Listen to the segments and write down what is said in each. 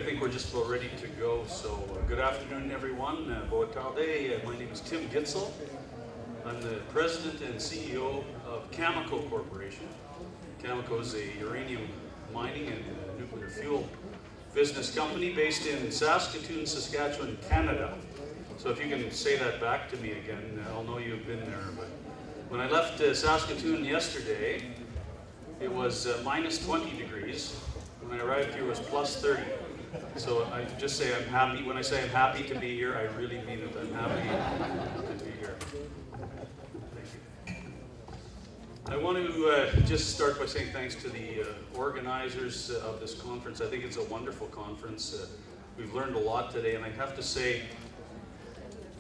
I think we're just about ready to go. So good afternoon, everyone. Boa tarde. My name is Tim Gitzel. I'm the president and CEO of Cameco Corporation. Cameco is a uranium mining and nuclear fuel business company based in Saskatoon, Saskatchewan, Canada. So if you can say that back to me again, I'll know you've been there. But when I left Saskatoon yesterday, it was minus 20 degrees. When I arrived here, it was plus 30. So I just say I'm happy. When I say I'm happy to be here, I really mean it. I'm happy to be here. Thank you. I want to just start by saying thanks to the organizers of this conference. I think it's a wonderful conference. We've learned a lot today, and I have to say,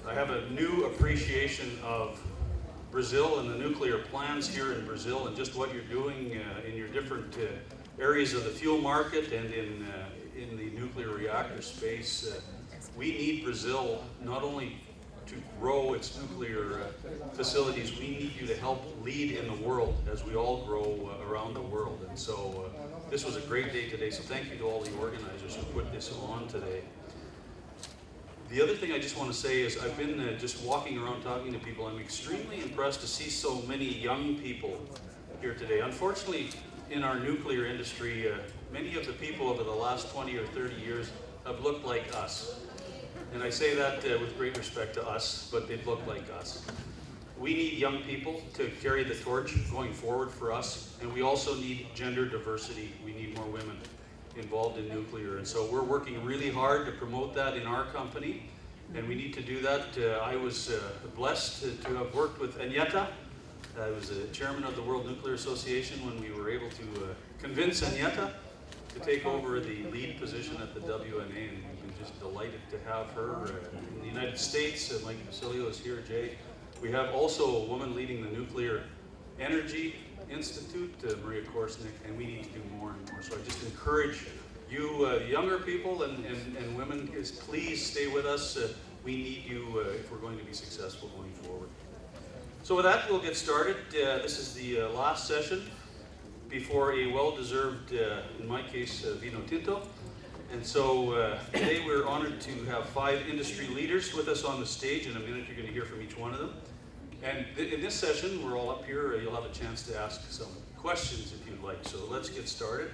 I have a new appreciation of Brazil and the nuclear plans here in Brazil and just what you're doing in your different areas of the fuel market and in the nuclear reactor space. We need Brazil not only to grow its nuclear facilities, we need you to help lead in the world as we all grow around the world. And so this was a great day today, so thank you to all the organizers who put this on today. The other thing I just want to say is I've been just walking around talking to people. I'm extremely impressed to see so many young people here today. Unfortunately, in our nuclear industry, many of the people over the last 20 or 30 years have looked like us. And I say that with great respect to us, but they've looked like us. We need young people to carry the torch going forward for us, and we also need gender diversity. We need more women involved in nuclear, and so we're working really hard to promote that in our company, and we need to do that. I was blessed to have worked with Agneta. I was the chairman of the World Nuclear Association when we were able to convince Agneta to take over the lead position at the WNA, and we're just delighted to have her in the United States. Mike Basilio is here, Jay. We have also a woman leading the Nuclear Energy Institute, Maria Korsnick, and we need to do more and more. So I just encourage you younger people and women, please stay with us. We need you if we're going to be successful going forward. So with that, we'll get started. This is the last session before a well-deserved, in my case, Vino Tinto. And so today we're honored to have 5 industry leaders with us on the stage. In a minute, you're going to hear from each one of them. And in this session, we're all up here. You'll have a chance to ask some questions if you'd like. So let's get started.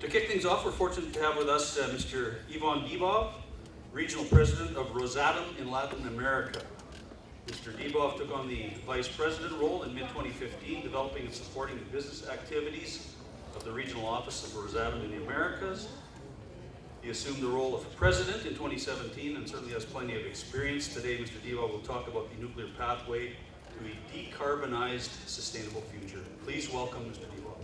To kick things off, we're fortunate to have with us Mr. Ivan Dibov, Regional President of Rosatom in Latin America. Mr. Dibov took on the Vice President role in mid-2015, developing and supporting the business activities of the Regional Office of Rosatom in the Americas. He assumed the role of President in 2017 and certainly has plenty of experience. Today, Mr. Dibov will talk about the nuclear pathway to a decarbonized, sustainable future. Please welcome Mr. Dibov.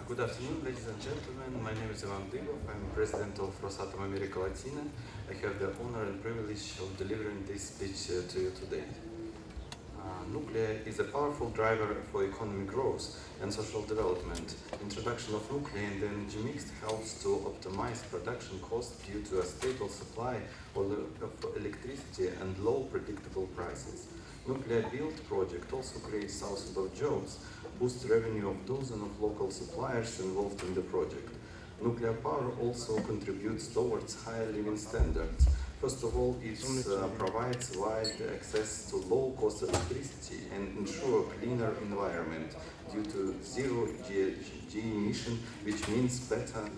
Good afternoon, ladies and gentlemen. My name is Ivan Dibov. I'm president of Rosatom America Latina. I have the honor and privilege of delivering this speech to you today. Nuclear is a powerful driver for economic growth and social development. Introduction of nuclear in the energy mix helps to optimize production costs due to a stable supply of electricity and low predictable prices. Nuclear build project also creates thousands of jobs, boosts revenue of dozens of local suppliers involved in the project. Nuclear power also contributes towards higher living standards. First of all, it provides wide access to low-cost electricity and ensure a cleaner environment due to zero GHG emission, which means better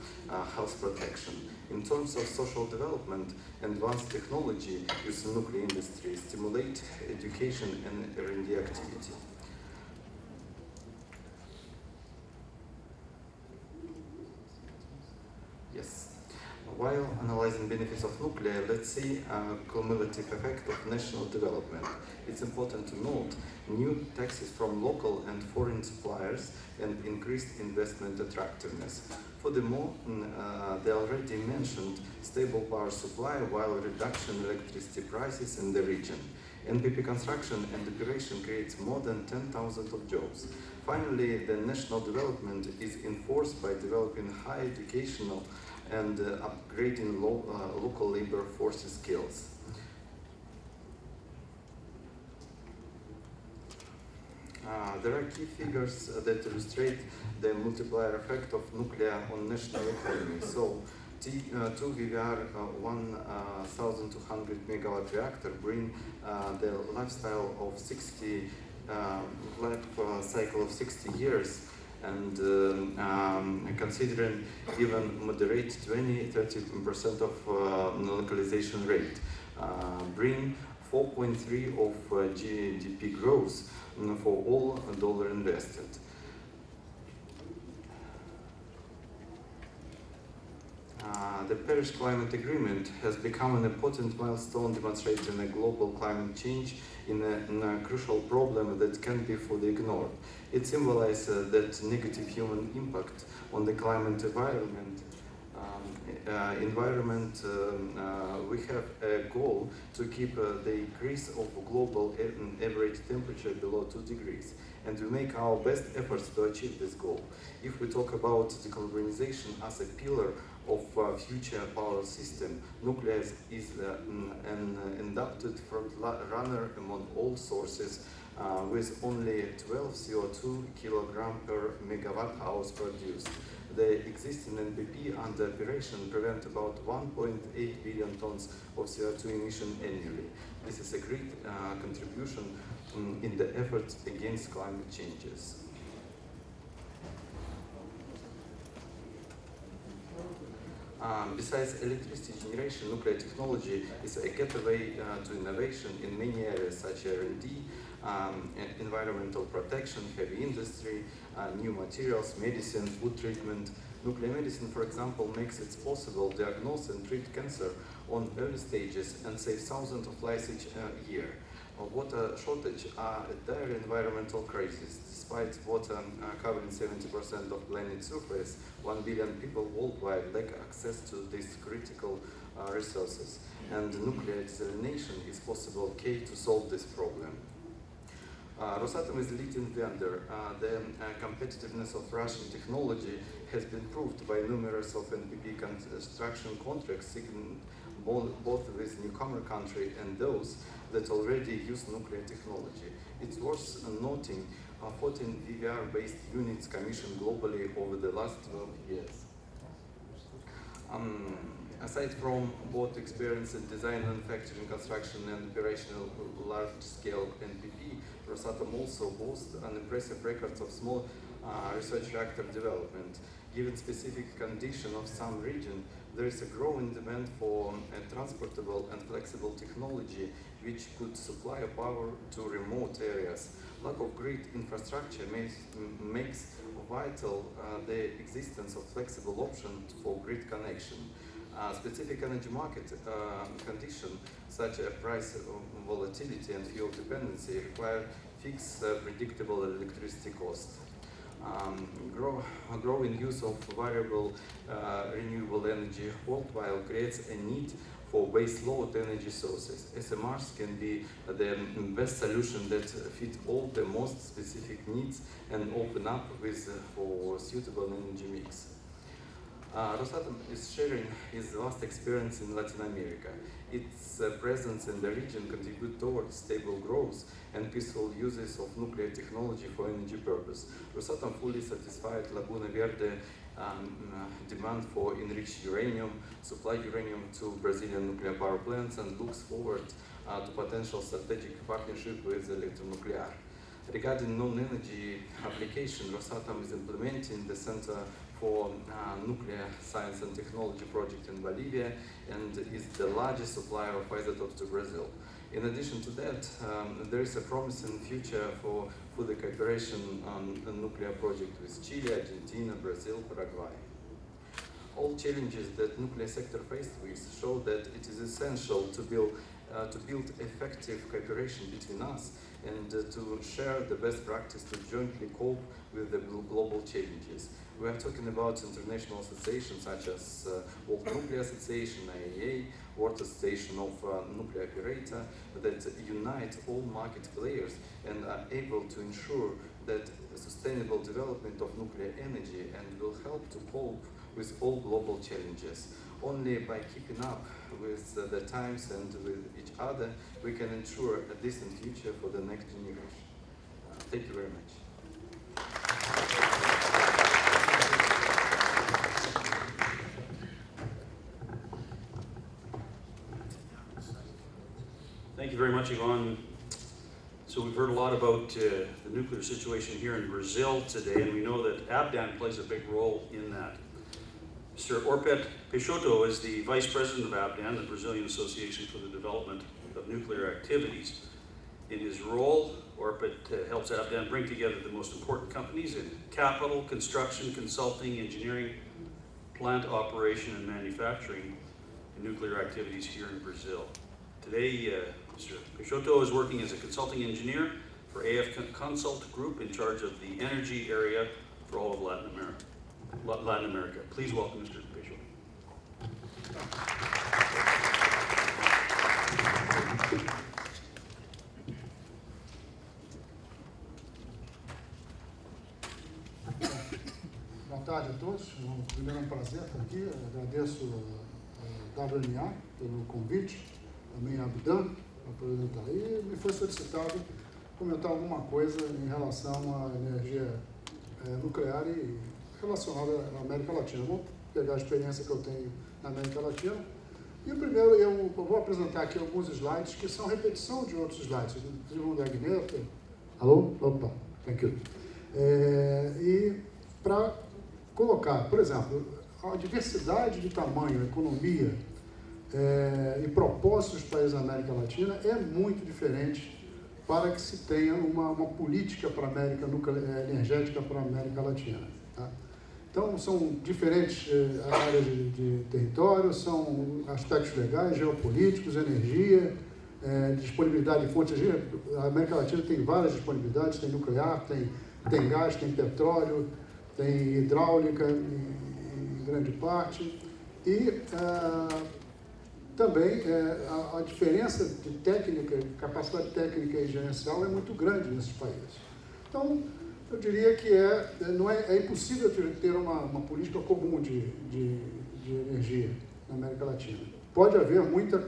health protection. In terms of social development, advanced technology used in the nuclear industry stimulate education and R&D activity. Yes. While analyzing benefits of nuclear, let's see a cumulative effect of national development. It's important to note new taxes from local and foreign suppliers and increased investment attractiveness. Furthermore, the already mentioned stable power supply while reduction in electricity prices in the region. NPP construction and operation creates more than 10,000 of jobs. Finally, the national development is enforced by developing high educational and upgrading local labor force skills. There are key figures that illustrate the multiplier effect of nuclear on national economy. So, 2 VVR 1,200 megawatt reactor bring the lifestyle of 60 life cycle of 60 years, and considering even moderate 20-30% of localization rate, bring 4.3 of GDP growth for all dollar invested. The Paris Climate Agreement has become an important milestone demonstrating a global climate change in a crucial problem that can't be fully ignored. It symbolizes that negative human impact on the climate environment. We have a goal to keep the increase of global average temperature below 2 degrees, and we make our best efforts to achieve this goal. If we talk about decarbonization as a pillar of future power system, nuclear is an adapted front runner among all sources, with only 12 CO2 kilogram per megawatt hours produced. The existing NPP under operation prevent about 1.8 billion tons of CO2 emission annually. This is a great contribution in the efforts against climate changes. Besides electricity generation, nuclear technology is a gateway to innovation in many areas such as R&D, environmental protection, heavy industry, new materials, medicine, food treatment. Nuclear medicine, for example, makes it possible to diagnose and treat cancer on early stages and save thousands of lives each year. Water shortage are a dire environmental crisis. Despite water covering 70% of planet's surface, 1 billion people worldwide lack access to these critical resources, and nuclear desalination is possible key to solve this problem. Rosatom is the leading vendor. The competitiveness of Russian technology has been proved by numerous of NPP construction contracts signed both with newcomer country and those that already use nuclear technology. It's worth noting 14 VVR-based units commissioned globally over the last 12 years. Aside from both experience in design, manufacturing, construction, and operational large-scale NPP, Rosatom also boasts an impressive record of small research reactor development. Given specific condition of some region, there is a growing demand for a transportable and flexible technology which could supply power to remote areas. Lack of grid infrastructure makes vital the existence of flexible options for grid connection. Specific energy market conditions such as price volatility and fuel dependency require fixed predictable electricity costs. Growing use of variable renewable energy worldwide creates a need for base load energy sources. SMRs can be the best solution that fit all the most specific needs and open up for suitable energy mix. Rosatom is sharing its vast experience in Latin America. Its presence in the region contributes towards stable growth and peaceful uses of nuclear technology for energy purpose. Rosatom fully satisfied Laguna Verde demand for enriched uranium, supply uranium to Brazilian nuclear power plants, and looks forward to potential strategic partnership with Electronuclear. Regarding non-energy application, Rosatom is implementing the Center for Nuclear Science and Technology project in Bolivia and is the largest supplier of isotopes to Brazil. In addition to that, there is a promising future for the cooperation on a nuclear project with Chile, Argentina, Brazil, Paraguay. All challenges that nuclear sector faced with show that it is essential to build to build effective cooperation between us and to share the best practice to jointly cope with the global challenges. We are talking about international associations such as World Nuclear Association, IAEA, World Association of Nuclear Operator, that unite all market players and are able to ensure that sustainable development of nuclear energy and will help to cope with all global challenges. Only by keeping up with the times and with each other, we can ensure a decent future for the next generation. Thank you very much. Thank you very much, Ivan. So we've heard a lot about the nuclear situation here in Brazil today, and we know that Abdan plays a big role in that. Mr. Orpet Peixoto is the Vice President of Abdan, the Brazilian Association for the Development of Nuclear Activities. In his role, Orpet helps Abdan bring together the most important companies in capital, construction, consulting, engineering, plant operation, and manufacturing in nuclear activities here in Brazil. Today, Mr. Peixoto is working as a consulting engineer for AF Consult Group in charge of the energy area for all of Latin America. Please welcome Mr. Peixoto. Boa tarde a todos. Primeiro é um prazer estar aqui. Agradeço a WNA pelo convite, também a Abdan para apresentar. E me foi solicitado comentar alguma coisa em relação à energia nuclear e relacionada à América Latina. Vamos pegar a experiência que eu tenho na América Latina. E o primeiro, eu vou apresentar aqui alguns slides que são repetição de outros slides. Inclusive um da Cameco. Alô? Opa, thank you. E para colocar, por exemplo, a diversidade de tamanho, economia e propósitos dos países da América Latina é muito diferente para que se tenha uma política para a América energética para a América Latina. Tá? Então, são diferentes áreas de território, são aspectos legais, geopolíticos, energia, disponibilidade de fontes de energia. A América Latina tem várias disponibilidades, tem nuclear, tem gás, tem petróleo, tem hidráulica em grande parte. E também a diferença de técnica, capacidade técnica e gerencial é muito grande nesses países. Então, eu diria que é impossível ter uma política comum de energia na América Latina. Pode haver muita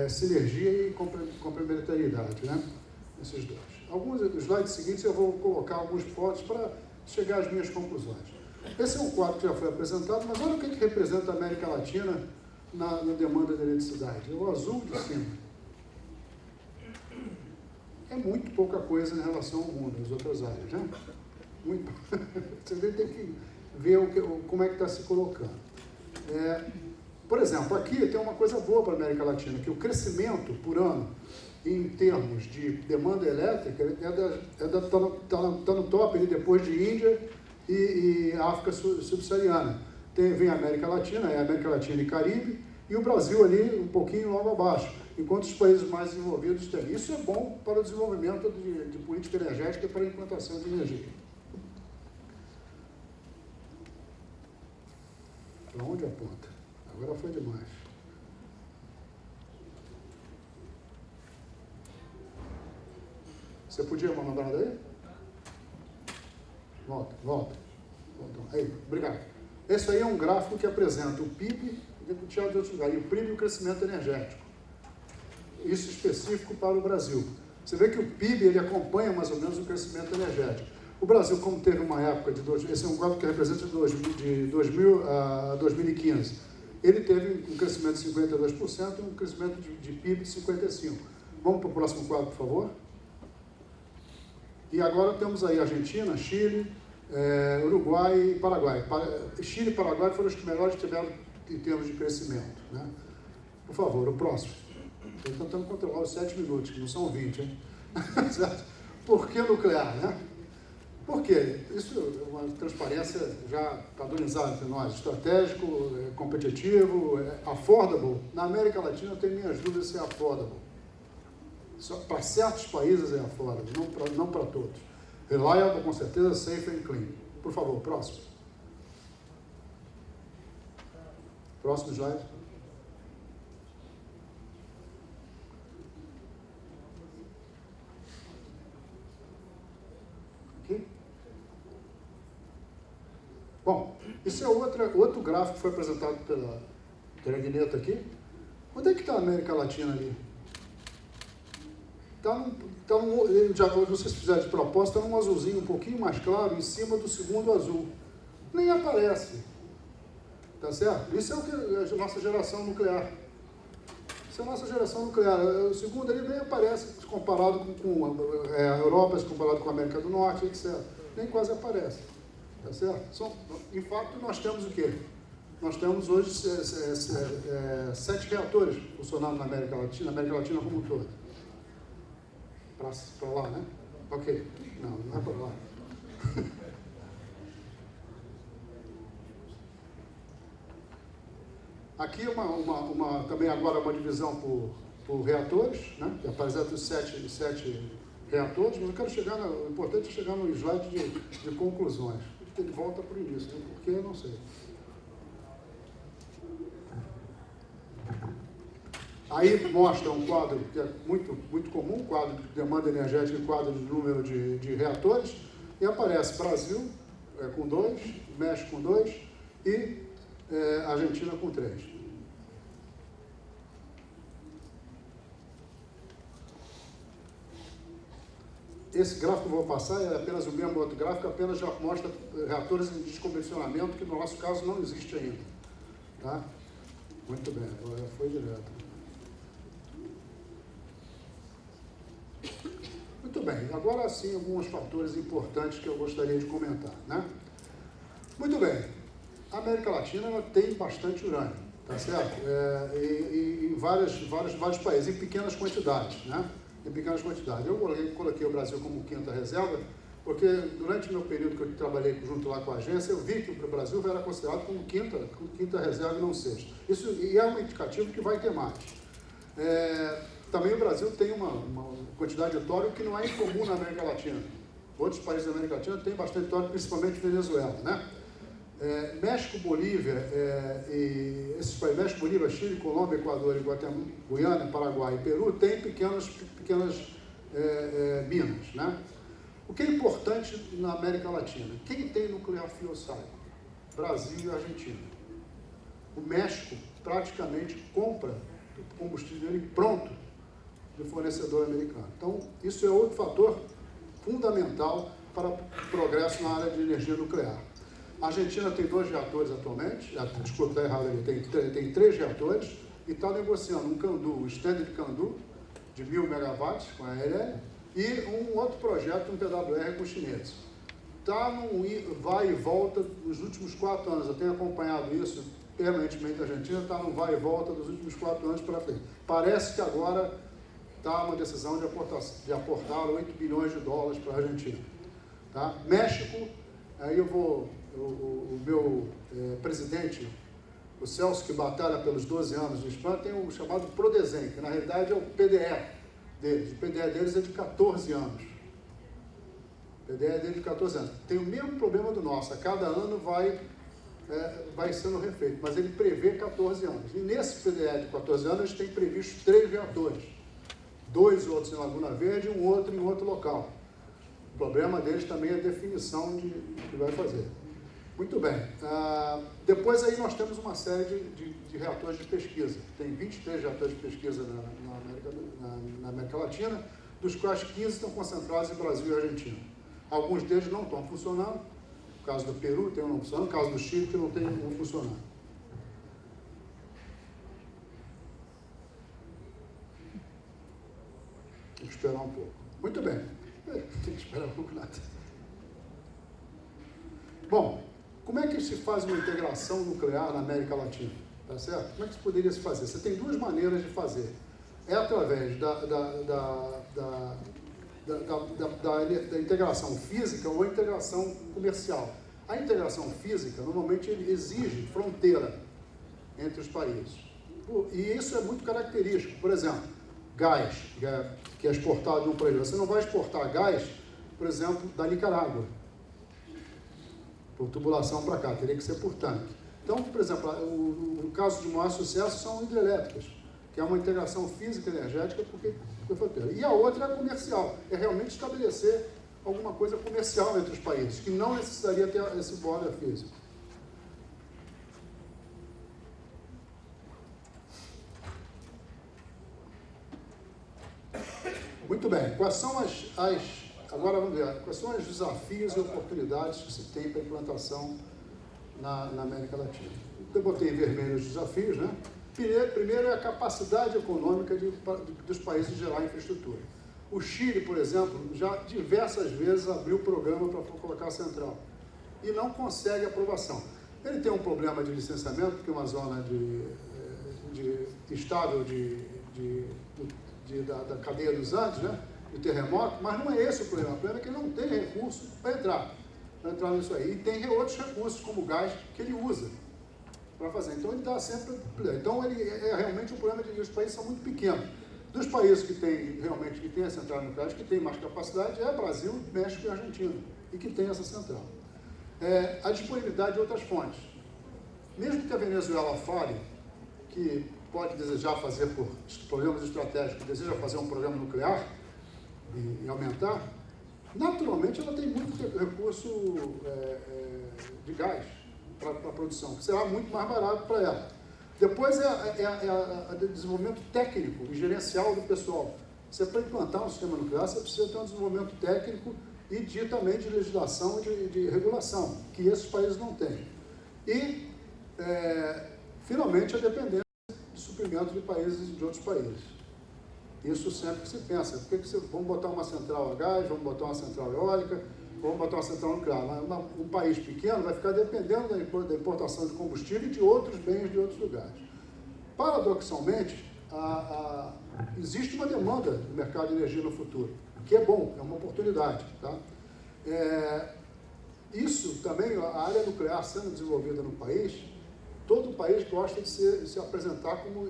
sinergia e complementariedade, né, nesses dois. Alguns dos slides seguintes eu vou colocar alguns pontos para chegar às minhas conclusões. Esse é um quadro que já foi apresentado, mas olha o que representa a América Latina na demanda de eletricidade. O azul de cima. É muito pouca coisa em relação ao mundo, as outras áreas, né? Muito. Você tem que ver como é que está se colocando. Por exemplo, aqui tem uma coisa boa para a América Latina, que o crescimento por ano, em termos de demanda elétrica, está no top ali, depois de Índia e África subsaariana. Vem a América Latina, a América Latina e Caribe, e o Brasil ali um pouquinho logo abaixo, enquanto os países mais desenvolvidos têm. Isso é bom para o desenvolvimento de política energética e para a implantação de energia. Para onde aponta? Agora foi demais. Você podia mandar daí? Volta. Aí, obrigado. Esse aí é um gráfico que apresenta o PIB, de outros lugares, e o PIB e o crescimento energético. Isso específico para o Brasil. Você vê que o PIB ele acompanha mais ou menos o crescimento energético. O Brasil, como teve uma época esse é um gráfico que representa de 2000 a 2015, ele teve um crescimento de 52% e um crescimento de PIB de 55%. Vamos para o próximo quadro, por favor. E agora temos aí Argentina, Chile, Uruguai e Paraguai. Chile e Paraguai foram os que melhores tiveram em termos de crescimento, né? Por favor, o próximo. Estou tentando controlar os 7 minutos, que não são 20, hein? Por que nuclear, né? Por quê? Isso é uma transparência já padronizada entre nós, estratégico, competitivo, affordable. Na América Latina eu tenho minhas dúvidas se é affordable. Para certos países é affordable, não para todos. Reliable, com certeza, safe and clean. Por favor, próximo. Próximo slide. Aqui. Bom, isso é outro gráfico que foi apresentado pela Guineta aqui. Onde é que está a América Latina ali? Já vocês fizeram de propósito, está num azulzinho um pouquinho mais claro em cima do segundo azul. Nem aparece. Tá certo? Isso é o que a nossa geração nuclear. Isso é a nossa geração nuclear. O segundo ali nem aparece comparado com a Europa, comparado com a América do Norte, etc. Nem quase aparece. Tá certo? Em fato, nós temos o quê? Nós temos hoje 7 reatores funcionando na América Latina como um todo. Para lá, né? Ok. Não é para lá. Aqui também agora uma divisão por reatores, né? Que apresenta os 7 reatores, mas eu quero o importante é chegar no slide de conclusões. Ele volta para o início, né? Por quê? Eu não sei. Aí mostra um quadro que é muito comum, quadro de demanda energética e quadro de número de reatores, e aparece Brasil com 2, México com 2 e Argentina com 3. Esse gráfico que eu vou passar é apenas o mesmo outro gráfico, apenas já mostra reatores em desconvencionamento, que no nosso caso não existe ainda. Tá? Muito bem, agora foi direto. Muito bem, agora sim alguns fatores importantes que eu gostaria de comentar. Né? Muito bem, a América Latina ela tem bastante urânio, tá certo? Em vários países, em pequenas quantidades, né? Em pequenas quantidades. Eu coloquei o Brasil como quinta reserva, porque durante o meu período que eu trabalhei junto lá com a agência, eu vi que o Brasil era considerado como quinta reserva e não sexta. Isso é um indicativo que vai ter mais. Também o Brasil tem uma quantidade de tório que não é incomum na América Latina. Outros países da América Latina têm bastante tório, principalmente Venezuela, né? México, Bolívia, e esses países, México, Bolívia, Chile, Colômbia, Equador, Guatemala, Guiana, Paraguai e Peru, têm pequenas minas, né? O que é importante na América Latina? Quem tem nuclear fuel cycle? Brasil e Argentina. O México praticamente compra o combustível dele pronto do fornecedor americano. Então, isso é outro fator fundamental para o progresso na área de energia nuclear. A Argentina tem 2 reatores atualmente, desculpa, está errado ali, tem 3 reatores e está negociando um CANDU, o Standard CANDU, de 1000 megawatts com a ALL, e um outro projeto, um PWR com os chineses. Está num vai e volta nos últimos 4 anos, eu tenho acompanhado isso permanentemente. A Argentina está num vai e volta dos últimos 4 anos para frente. Parece que agora está uma decisão de aportar 8 bilhões de dólares para a Argentina. Tá? México, aí o meu presidente, o Celso, que batalha pelos 12 anos de Espanha, tem o chamado PRODESEM, que na realidade é o PDE deles. O PDE deles é de 14 anos. O PDE dele é de 14 anos. Tem o mesmo problema do nosso, a cada ano vai sendo refeito, mas ele prevê 14 anos. E nesse PDE de 14 anos, eles têm previsto 3 reatores. 2 outros em Laguna Verde e um outro em outro local. O problema deles também é a definição de que vai fazer. Muito bem. Depois aí nós temos uma série de reatores de pesquisa. Tem 23 reatores de pesquisa na América Latina, dos quais 15 estão concentrados em Brasil e Argentina. Alguns deles não estão funcionando. No caso do Peru tem um não funcionando, no caso do Chile que não tem um funcionando. Tem que esperar um pouco. Muito bem. Tem que esperar um pouco nada. Bom, como é que se faz uma integração nuclear na América Latina? Tá certo? Como é que isso poderia se fazer? Você tem 2 maneiras de fazer. É através da da integração física ou a integração comercial. A integração física, normalmente, exige fronteira entre os países. E isso é muito característico. Por exemplo, gás, que é exportado de um país. Você não vai exportar gás, por exemplo, da Nicarágua, por tubulação para cá, teria que ser por tanque. Então, por exemplo, o caso de maior sucesso são hidrelétricas, que é uma integração física e energética porque fronteira. E a outra é comercial, é realmente estabelecer alguma coisa comercial entre os países, que não necessitaria ter esse border físico. Muito bem, quais são agora vamos ver, quais são os desafios e oportunidades que se tem para a implantação na América Latina? Eu botei em vermelho os desafios, né? Primeiro é a capacidade econômica dos países de gerar infraestrutura. O Chile, por exemplo, já diversas vezes abriu o programa para colocar a central e não consegue aprovação. Ele tem um problema de licenciamento, porque é uma zona estável da cadeia dos Andes, né, de terremoto, mas não é esse o problema. O problema é que ele não tem recurso para entrar nisso aí. E tem outros recursos, como o gás, que ele usa para fazer. Então, ele está sempre... Então, ele é realmente um problema de que os países são muito pequenos. Dos países que têm a central nuclear, que tem mais capacidade, é Brasil, México e Argentina, e que tem essa central. A disponibilidade de outras fontes. Mesmo que a Venezuela fale que pode desejar fazer, por problemas estratégicos, deseja fazer um programa nuclear e aumentar, naturalmente ela tem muito recurso de gás para a produção, que será muito mais barato para ela. Depois é o desenvolvimento técnico e gerencial do pessoal. Você, para implantar um sistema nuclear, você precisa ter um desenvolvimento técnico e também de legislação e de regulação, que esses países não têm. E, finalmente, a dependência de suprimento de países e de outros países. Isso sempre que se pensa. Por que vamos botar uma central a gás, vamos botar uma central eólica, vamos botar uma central nuclear? Um país pequeno vai ficar dependendo da importação de combustível e de outros bens de outros lugares. Paradoxalmente, existe uma demanda no mercado de energia no futuro, que é bom, é uma oportunidade. Tá? Isso também, a área nuclear sendo desenvolvida no país, todo país gosta de se apresentar como,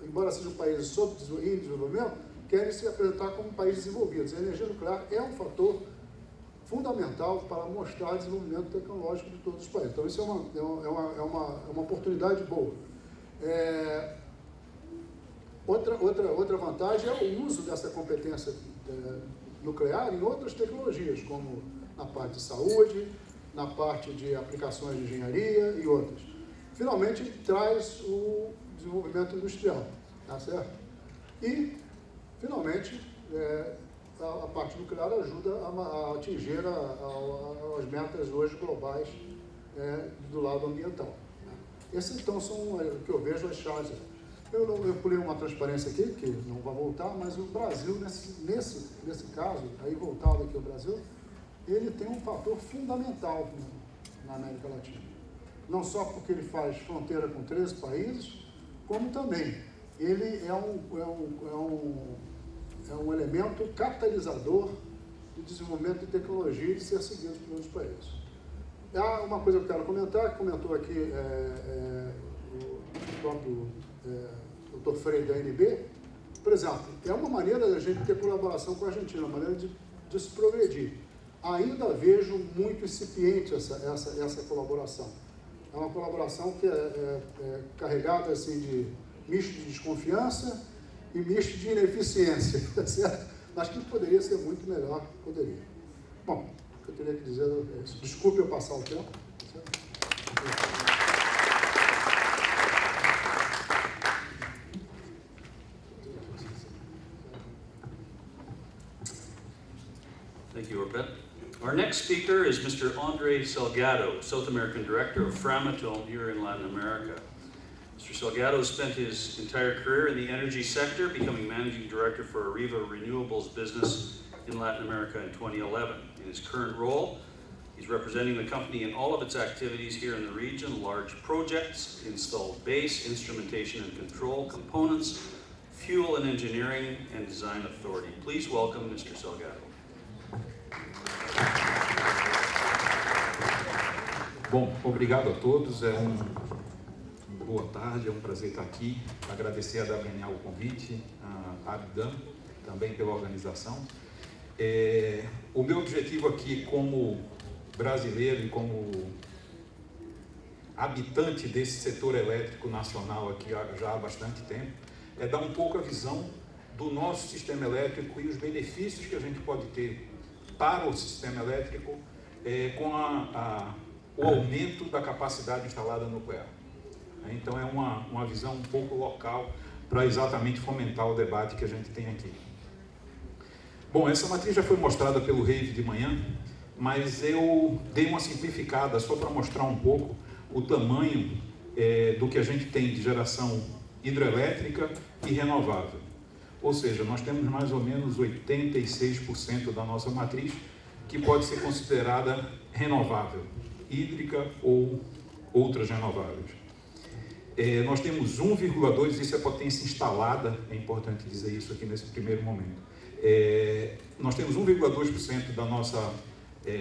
embora sejam países em desenvolvimento, querem se apresentar como países desenvolvidos. A energia nuclear é um fator fundamental para mostrar o desenvolvimento tecnológico de todos os países. Então, isso é uma oportunidade boa. Outra vantagem é o uso dessa competência nuclear em outras tecnologias, como na parte de saúde, na parte de aplicações de engenharia e outras. Finalmente, traz o desenvolvimento industrial, tá certo? E, finalmente, a parte nuclear ajuda a atingir as metas hoje globais do lado ambiental. Né? Esses, então, são o que eu vejo as chaves. Eu pulei uma transparência aqui, que não vai voltar, mas o Brasil, nesse caso, aí voltado aqui ao Brasil, ele tem um fator fundamental na América Latina. Não só porque ele faz fronteira com 13 países, como também ele é um elemento catalisador de desenvolvimento de tecnologia e de ser seguido por outros países. Há uma coisa que eu quero comentar, que comentou aqui o próprio Dr. Freire da ANB, por exemplo, é uma maneira da gente ter colaboração com a Argentina, uma maneira de se progredir. Ainda vejo muito incipiente essa colaboração. É uma colaboração que é carregada assim, de misto de desconfiança e misto de ineficiência, tá certo? Mas que poderia ser muito melhor, poderia. Bom, o que eu teria que dizer é isso. Desculpe eu passar o tempo. Tá certo? Thank you, Orbet. Our next speaker is Mr. Andre Salgado, South American Director of Framatome here in Latin America. Mr. Salgado spent his entire career in the energy sector, becoming Managing Director for Arriva Renewables business in Latin America in 2011. In his current role, he's representing the company in all of its activities here in the region, large projects, installed base, instrumentation and control, components, Fuel and Engineering and Design Authority. Please welcome Mr. Salgado. Bom, obrigado a todos, boa tarde, é um prazer estar aqui, agradecer a WNA o convite, a Abdan também pela organização. O meu objetivo aqui como brasileiro e como habitante desse setor elétrico nacional aqui já há bastante tempo, é dar um pouco a visão do nosso sistema elétrico e os benefícios que a gente pode ter para o sistema elétrico com o aumento da capacidade instalada nuclear. Então é uma visão um pouco local para exatamente fomentar o debate que a gente tem aqui. Bom, essa matriz já foi mostrada pelo Rave de manhã, mas eu dei uma simplificada só para mostrar um pouco o tamanho do que a gente tem de geração hidrelétrica e renovável. Ou seja, nós temos mais ou menos 86% da nossa matriz que pode ser considerada renovável, hídrica ou outras renováveis. Nós temos 1,2, isso é potência instalada, é importante dizer isso aqui nesse primeiro momento. Nós temos 1,2% da nossa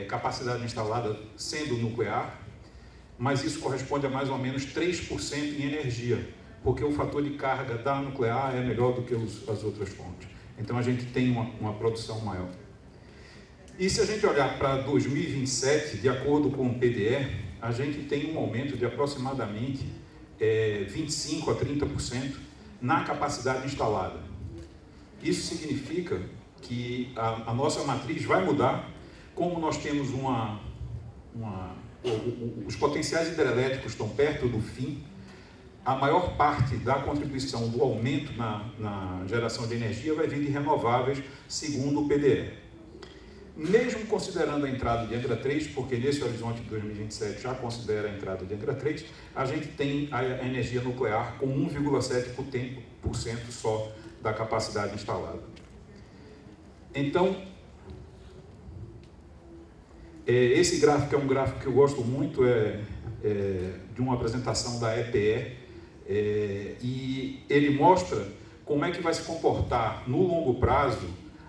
capacidade instalada sendo nuclear, mas isso corresponde a mais ou menos 3% em energia, porque o fator de carga da nuclear é melhor do que as outras fontes. Então a gente tem uma produção maior. E se a gente olhar para 2027, de acordo com o PDE, a gente tem um aumento de aproximadamente 25% a 30% na capacidade instalada. Isso significa que a nossa matriz vai mudar, como nós temos os potenciais hidrelétricos estão perto do fim, a maior parte da contribuição do aumento na geração de energia vai vir de renováveis, segundo o PDE. Mesmo considerando a entrada de Angra 3, porque nesse horizonte de 2027 já considera a entrada de Angra 3, a gente tem a energia nuclear com 1,7% só da capacidade instalada. Então, esse gráfico é um gráfico que eu gosto muito, de uma apresentação da EPE, e ele mostra como é que vai se comportar no longo prazo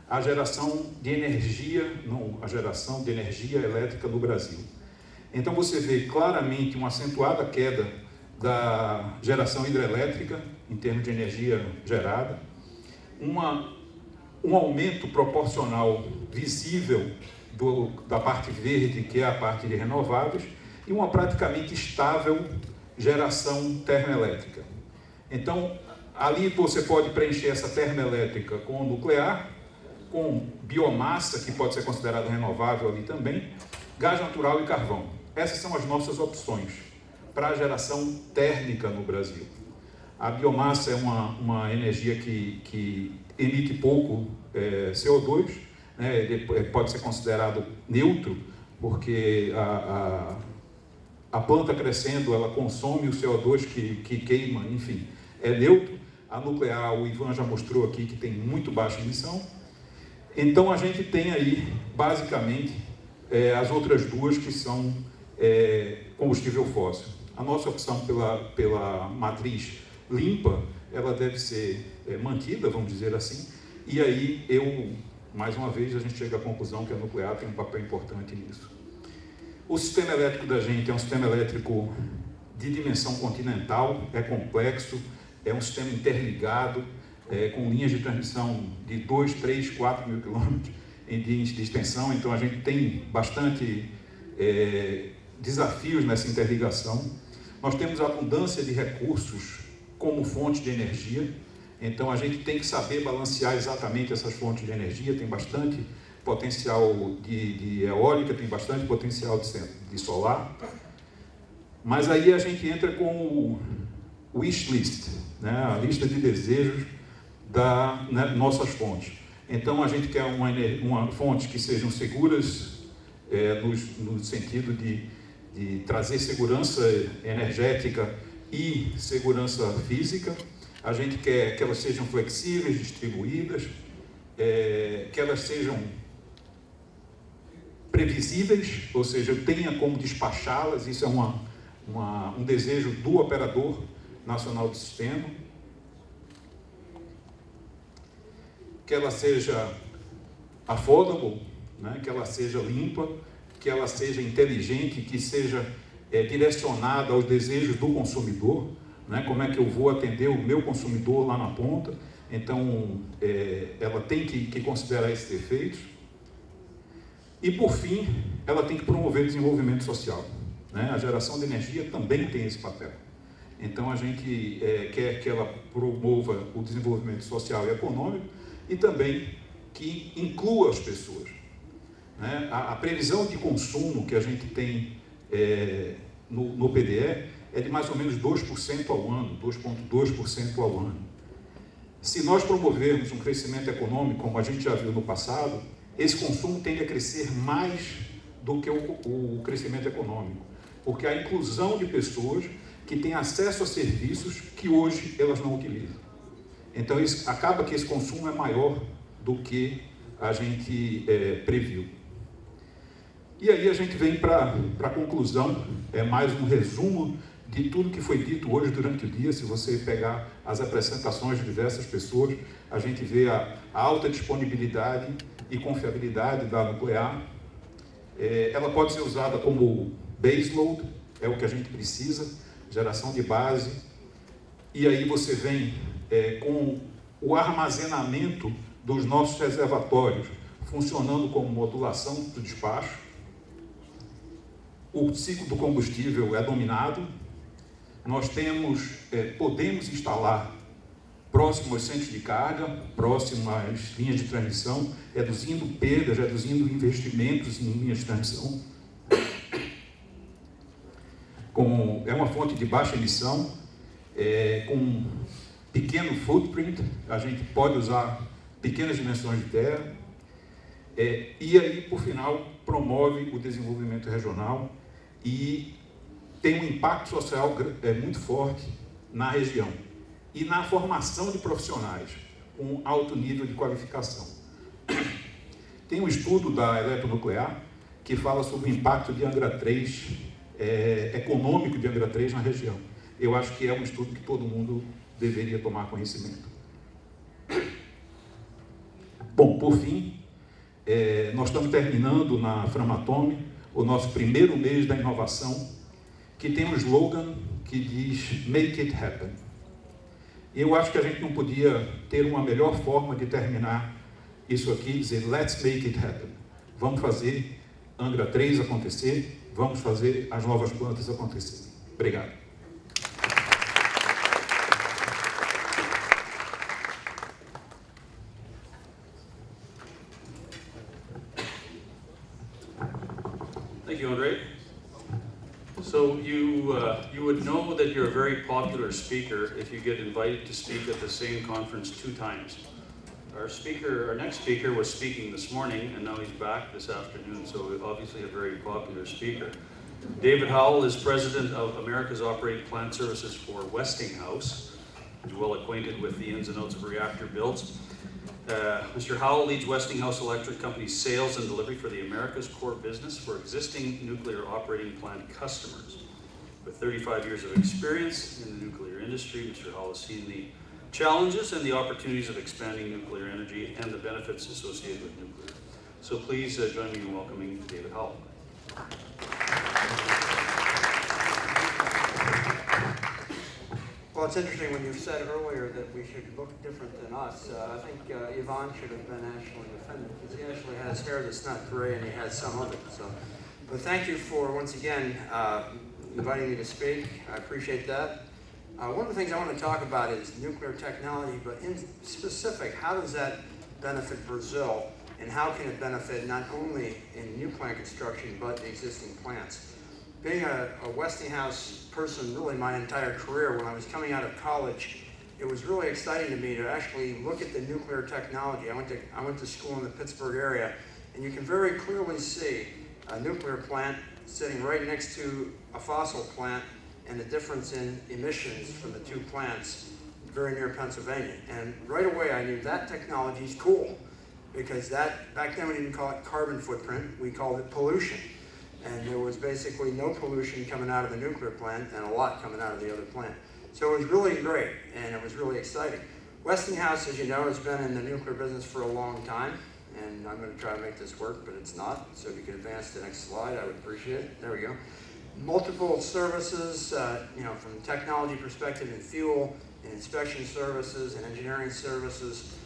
a geração de energia elétrica no Brasil. Então você vê claramente uma acentuada queda da geração hidrelétrica em termos de energia gerada, um aumento proporcional visível da parte verde, que é a parte de renováveis, e uma praticamente estável geração termoelétrica. Então, ali você pode preencher essa termoelétrica com nuclear, com biomassa, que pode ser considerado renovável ali também, gás natural e carvão. Essas são as nossas opções para a geração térmica no Brasil. A biomassa é uma energia que emite pouco CO2, né? Ele pode ser considerado neutro, porque a planta crescendo, ela consome o CO2 que queima, enfim, é neutro. A nuclear, o Ivan já mostrou aqui que tem muito baixa emissão. Então a gente tem aí, basicamente, as outras duas que são combustível fóssil. A nossa opção pela matriz limpa, ela deve ser mantida, vamos dizer assim, e aí mais uma vez, a gente chega à conclusão que a nuclear tem um papel importante nisso. O sistema elétrico da gente é um sistema elétrico de dimensão continental, é complexo, é um sistema interligado, com linhas de transmissão de 2, 3, 4 mil quilômetros de extensão, então a gente tem bastante desafios nessa interligação. Nós temos abundância de recursos como fonte de energia, então a gente tem que saber balancear exatamente essas fontes de energia, tem bastante potencial de eólica, tem bastante potencial de solar, mas aí a gente entra com o wish list, né, a lista de desejos das nossas fontes. Então a gente quer uma fonte que sejam seguras no sentido de trazer segurança energética e segurança física. A gente quer que elas sejam flexíveis, distribuídas, que elas sejam previsíveis, ou seja, tenha como despachá-las. Isso é um desejo do operador nacional do sistema. que ela seja affordable, né? Que ela seja limpa, que ela seja inteligente, que seja direcionada aos desejos do consumidor, né? Como é que eu vou atender o meu consumidor lá na ponta. Então, ela tem que considerar esses efeitos. E, por fim, ela tem que promover o desenvolvimento social, né? A geração de energia também tem esse papel. Então, a gente quer que ela promova o desenvolvimento social e econômico e também que inclua as pessoas, né? A previsão de consumo que a gente tem no PDE é de mais ou menos 2% ao ano, 2,2% ao ano. Se nós promovermos um crescimento econômico, como a gente já viu no passado, esse consumo tende a crescer mais do que o crescimento econômico, porque há a inclusão de pessoas que têm acesso a serviços que hoje elas não utilizam. Então, acaba que esse consumo é maior do que a gente previu. E aí a gente vem para a conclusão, mais um resumo de tudo que foi dito hoje durante o dia. Se você pegar as apresentações de diversas pessoas, a gente vê a alta disponibilidade e confiabilidade da nuclear. Ela pode ser usada como baseload, é o que a gente precisa, geração de base. E aí você vem com o armazenamento dos nossos reservatórios, funcionando como modulação do despacho. O ciclo do combustível é dominado. Nós podemos instalar próximo aos centros de carga, próximo às linhas de transmissão, reduzindo perdas, reduzindo investimentos em linhas de transmissão. É uma fonte de baixa emissão, com pequeno footprint, a gente pode usar pequenas dimensões de terra, e aí, por final, promove o desenvolvimento regional e tem um impacto social muito forte na região e na formação de profissionais com alto nível de qualificação. Tem um estudo da eletronuclear que fala sobre o impacto de Angra 3, econômico de Angra 3 na região. Eu acho que é um estudo que todo mundo deveria tomar conhecimento. Bom, por fim, nós estamos terminando na Framatome o nosso primeiro mês da inovação, que tem um slogan que diz Make it happen. Eu acho que a gente não podia ter uma melhor forma de terminar isso aqui, dizer Let's make it happen. Vamos fazer Angra 3 acontecer, vamos fazer as novas plantas acontecerem. Obrigado. Thank you, Andre. So you would know that you're a very popular speaker if you get invited to speak at the same conference 2 times. Our next speaker was speaking this morning, and now he's back this afternoon, so obviously a very popular speaker. David Howell is president of America's Operating Plant Services for Westinghouse. He's well acquainted with the ins and outs of reactor builds. Mr. Howell leads Westinghouse Electric Company's sales and delivery for the Americas core business for existing nuclear operating plant customers. With 35 years of experience in the nuclear industry, Mr. Howell has seen the challenges and the opportunities of expanding nuclear energy and the benefits associated with nuclear. So please join me in welcoming David Howell. Well, it's interesting when you said earlier that we should look different than us. I think Yvonne should have been actually offended because he actually has hair that's not gray and he has some of it. So, but thank you for once again inviting me to speak. I appreciate that. One of the things I want to talk about is nuclear technology, but in specific, how does that benefit Brazil, and how can it benefit not only in new plant construction but existing plants? Being a Westinghouse person really my entire career, when I was coming out of college, it was really exciting to me to actually look at the nuclear technology. I went to school in the Pittsburgh area, and you can very clearly see a nuclear plant sitting right next to a fossil plant and the difference in emissions from the 2 plants very near Pennsylvania. And right away I knew that technology is cool, because back then we didn't call it carbon footprint, we called it pollution. And there was basically no pollution coming out of the nuclear plant and a lot coming out of the other plant. So it was really great, and it was really exciting. Westinghouse, as you know, has been in the nuclear business for a long time, and I'm going to try to make this work, but it's not. So if you could advance to the next slide, I would appreciate it. There we go. Multiple services, from a technology perspective in fuel, in inspection services, and engineering services,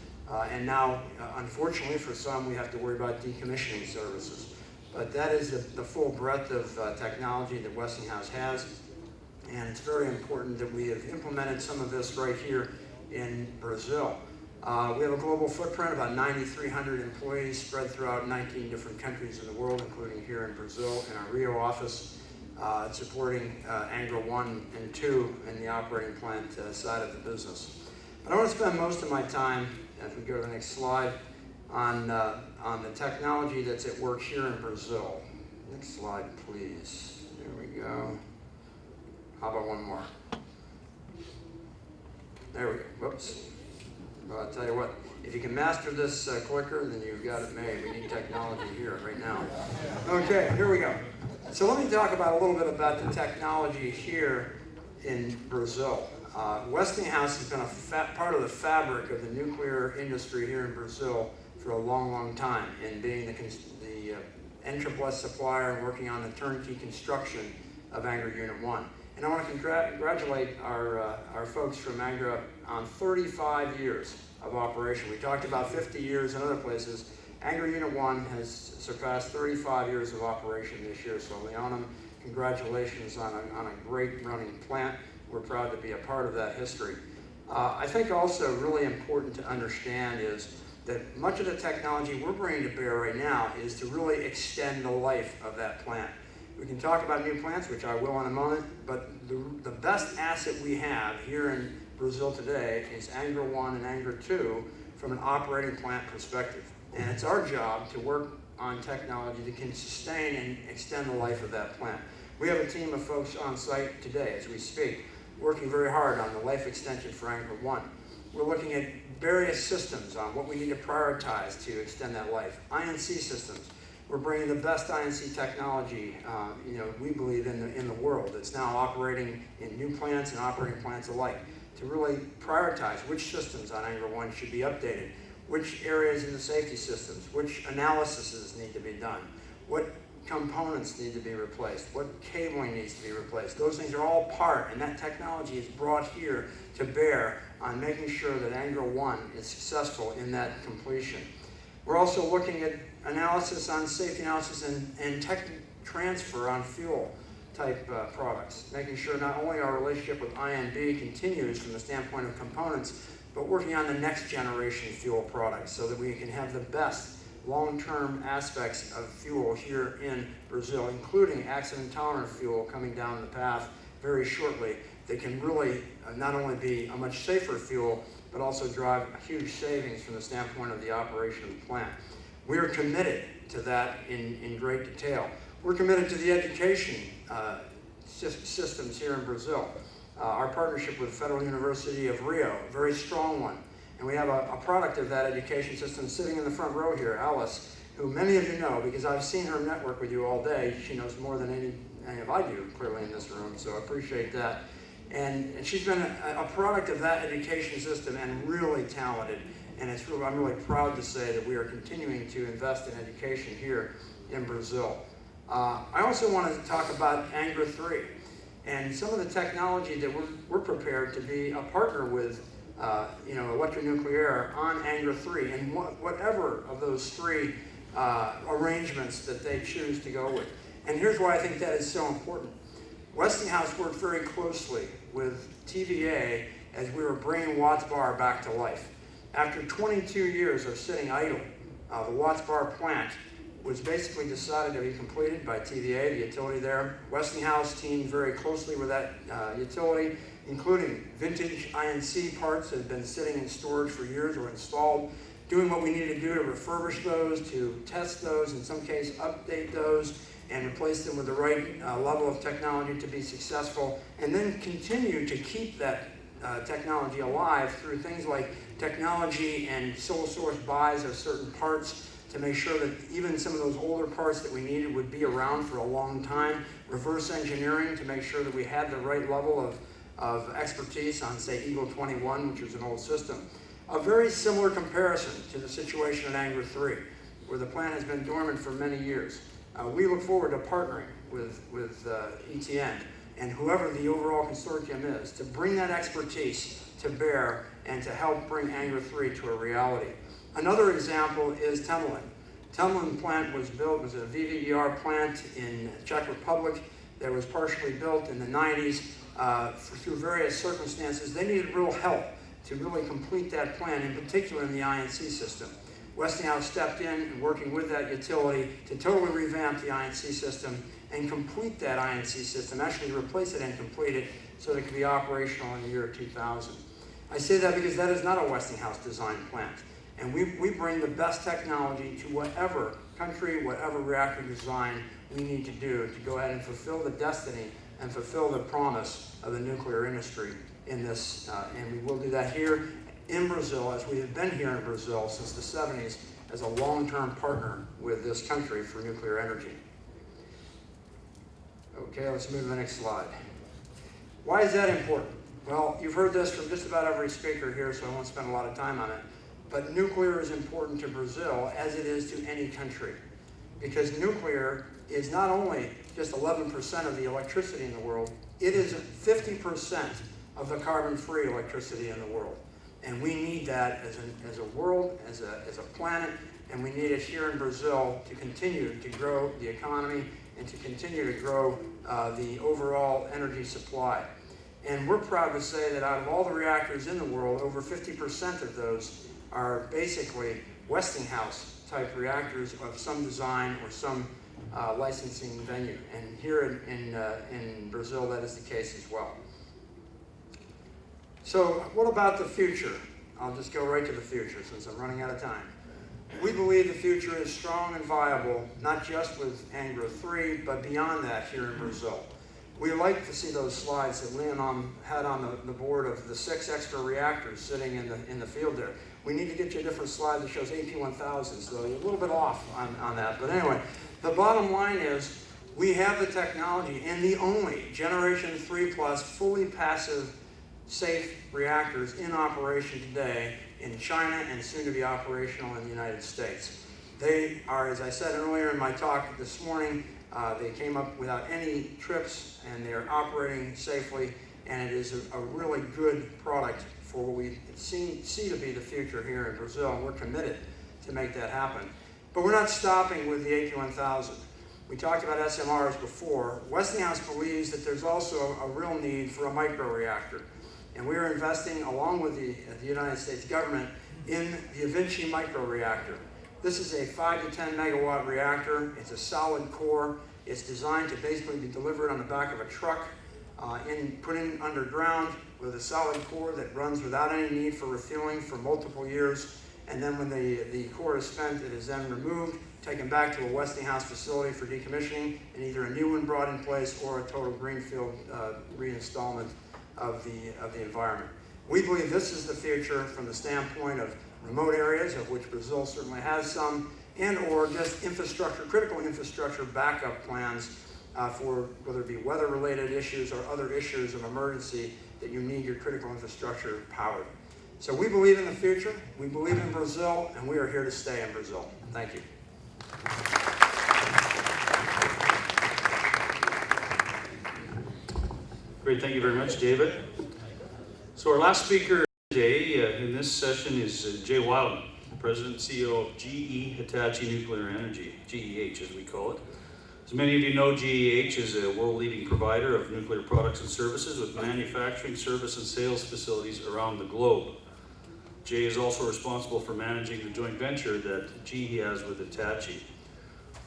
and now, unfortunately for some, we have to worry about decommissioning services. But that is the full breadth of technology that Westinghouse has, and it's very important that we have implemented some of this right here in Brazil. We have a global footprint, about 9,300 employees spread throughout 19 different countries in the world, including here in Brazil in our Rio office, supporting Angra 1 and 2 in the operating plant side of the business. But I want to spend most of my time, if we go to the next slide, on the technology that's at work here in Brazil. Next slide, please. There we go. How about one more? There we go. Whoops. Well, I'll tell you what, if you can master this clicker, then you've got it made. We need technology here right now. Okay, here we go. So let me talk about a little bit about the technology here in Brazil. Westinghouse has been a part of the fabric of the nuclear industry here in Brazil for a long, long time, in being the NSSS supplier and working on the turnkey construction of Angra Unit 1. And I want to congratulate our folks from Angra on 35 years of operation. We talked about 50 years in other places. Angra Unit 1 has surpassed 35 years of operation this year, so Leonam, congratulations on a great running plant. We're proud to be a part of that history. I think also really important to understand is that much of the technology we're bringing to bear right now is to really extend the life of that plant. We can talk about new plants, which I will in a moment, but the best asset we have here in Brazil today is Angra 1 and Angra 2 from an operating plant perspective. And it's our job to work on technology that can sustain and extend the life of that plant. We have a team of folks on site today as we speak, working very hard on the life extension for Angra 1. We're looking at various systems on what we need to prioritize to extend that life. INC systems. We're bringing the best INC technology, we believe in the world. It's now operating in new plants and operating plants alike to really prioritize which systems on Angra 1 should be updated, which areas in the safety systems, which analyses need to be done, what components need to be replaced, what cabling needs to be replaced. Those things are all part, and that technology is brought here to bear on making sure that Angra 1 is successful in that completion. We're also looking at analysis on safety analysis and tech transfer on fuel type products, making sure not only our relationship with INB continues from the standpoint of components, but working on the next generation fuel products so that we can have the best long-term aspects of fuel here in Brazil, including accident-tolerant fuel coming down the path very shortly that can really not only be a much safer fuel, but also drive huge savings from the standpoint of the operation of the plant. We're committed to that in great detail. We're committed to the education systems here in Brazil. Our partnership with Federal University of Rio, a very strong one. And we have a product of that education system sitting in the front row here, Alice, who many of you know because I've seen her network with you all day. She knows more than any of I do, clearly, in this room, so I appreciate that. And she's been a product of that education system and really talented. And I'm really proud to say that we are continuing to invest in education here in Brazil. I also wanted to talk about Angra 3 and some of the technology that we're prepared to be a partner with Electronuclear on Angra 3 and whatever of those three arrangements that they choose to go with. And here's why I think that is so important. Westinghouse worked very closely with TVA as we were bringing Watts Bar back to life. After 22 years of sitting idle, the Watts Bar plant was basically decided to be completed by TVA, the utility there. Westinghouse teamed very closely with that utility, including vintage INC parts that had been sitting in storage for years were installed, doing what we needed to do to refurbish those, to test those, in some case update those, and replace them with the right level of technology to be successful, and then continue to keep that technology alive through things like technology and sole source buys of certain parts to make sure that even some of those older parts that we needed would be around for a long time, reverse engineering to make sure that we had the right level of expertise on, say, Eagle 21, which was an old system. A very similar comparison to the situation at Angler 3, where the plant has been dormant for many years. We look forward to partnering with ETN and whoever the overall consortium is to bring that expertise to bear and to help bring Angler 3 to a reality. Another example is Temelin. Temelin plant was built, was a VVER plant in Czech Republic that was partially built in the 90s through various circumstances. They needed real help to really complete that plant, in particular in the INC system. Westinghouse stepped in and working with that utility to totally revamp the INC system and complete that INC system, actually replace it and complete it so that it could be operational in the year 2000. I say that because that is not a Westinghouse designed plant. And we bring the best technology to whatever country, whatever reactor design we need to do to go ahead and fulfill the destiny and fulfill the promise of the nuclear industry in this. And we will do that here in Brazil, as we have been here in Brazil since the 70s, as a long-term partner with this country for nuclear energy. Okay, let's move to the next slide. Why is that important? Well, you've heard this from just about every speaker here, so I won't spend a lot of time on it. But nuclear is important to Brazil as it is to any country, because nuclear is not only just 11% of the electricity in the world, it is 50% of the carbon-free electricity in the world. And we need that as a world, as a planet, and we need it here in Brazil to continue to grow the economy and to continue to grow the overall energy supply. And we're proud to say that out of all the reactors in the world, over 50% of those are basically Westinghouse-type reactors of some design or some licensing venue. And here in Brazil, that is the case as well. So what about the future? I'll just go right to the future since I'm running out of time. We believe the future is strong and viable, not just with Angler 3, but beyond that here in Brazil. We like to see those slides that Leon had on the board of the 6 extra reactors sitting in the field there. We need to get you a different slide that shows AP1000s, so you're a little bit off on that. But anyway, the bottom line is we have the technology and the only Generation 3+ fully passive safe reactors in operation today in China and soon to be operational in the United States. They are, as I said earlier in my talk this morning, they came up without any trips and they're operating safely, and it is a really good product for what we see to be the future here in Brazil, and we're committed to make that happen. But we're not stopping with the AP1000. We talked about SMRs before. Westinghouse believes that there's also a real need for a microreactor. And we are investing, along with the United States government, in the Vinci microreactor. This is a 5 to 10 megawatt reactor. It's a solid core. It's designed to basically be delivered on the back of a truck, put in underground with a solid core that runs without any need for refueling for multiple years. And then when the core is spent, it is then removed, taken back to a Westinghouse facility for decommissioning, and either a new one brought in place or a total greenfield reinstallment of the environment. We believe this is the future from the standpoint of remote areas, of which Brazil certainly has some, and or just infrastructure, critical infrastructure backup plans for whether it be weather-related issues or other issues of emergency that you need your critical infrastructure powered. So we believe in the future, we believe in Brazil, and we are here to stay in Brazil. Thank you. Great, thank you very much, David. So our last speaker today in this session is Jay Wildman, President and CEO of GE Hitachi Nuclear Energy, GEH as we call it. As many of you know, GEH is a world-leading provider of nuclear products and services with manufacturing, service, and sales facilities around the globe. Jay is also responsible for managing the joint venture that GE has with Hitachi.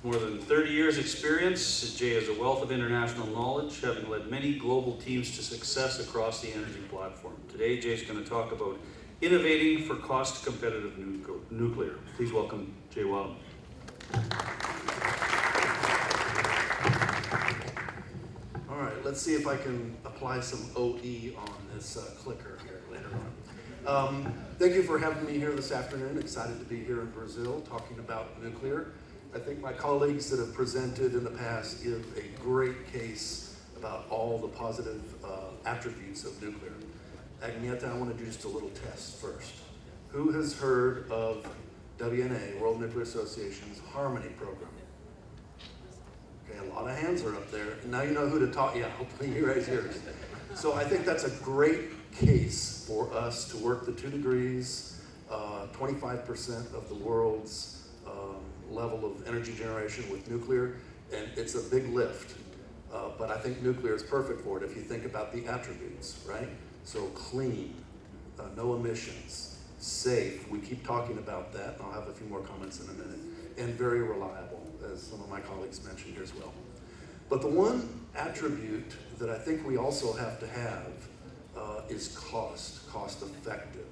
More than 30 years experience, Jay has a wealth of international knowledge, having led many global teams to success across the energy platform. Today, Jay's going to talk about innovating for cost-competitive nuclear. Please welcome Jay Wildman. All right, let's see if I can apply some OE on this clicker here later on. Thank you for having me here this afternoon. Excited to be here in Brazil talking about nuclear. I think my colleagues that have presented in the past give a great case about all the positive attributes of nuclear. Agneta, I want to do just a little test first. Who has heard of WNA, World Nuclear Association's Harmony program? Okay, a lot of hands are up there. And now you know who to talk. Yeah, hopefully you raise yours. So I think that's a great case for us to work the 2 degrees, 25% of the world's level of energy generation with nuclear, and it's a big lift. But I think nuclear is perfect for it if you think about the attributes, right? So clean, no emissions, safe, we keep talking about that, and I'll have a few more comments in a minute, and very reliable, as some of my colleagues mentioned here as well. But the one attribute that I think we also have to have is cost effective.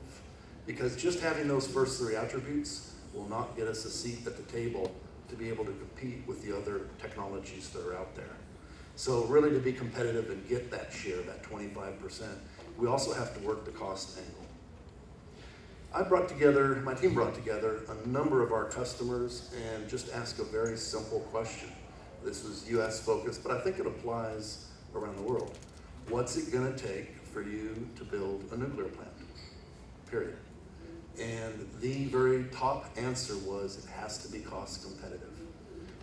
Because just having those first 3 attributes will not get us a seat at the table to be able to compete with the other technologies that are out there. So really to be competitive and get that share, that 25%, we also have to work the cost angle. My team brought together a number of our customers and just asked a very simple question. This was US focused, but I think it applies around the world. What's it gonna take for you to build a nuclear plant? Period. And the very top answer was it has to be cost competitive.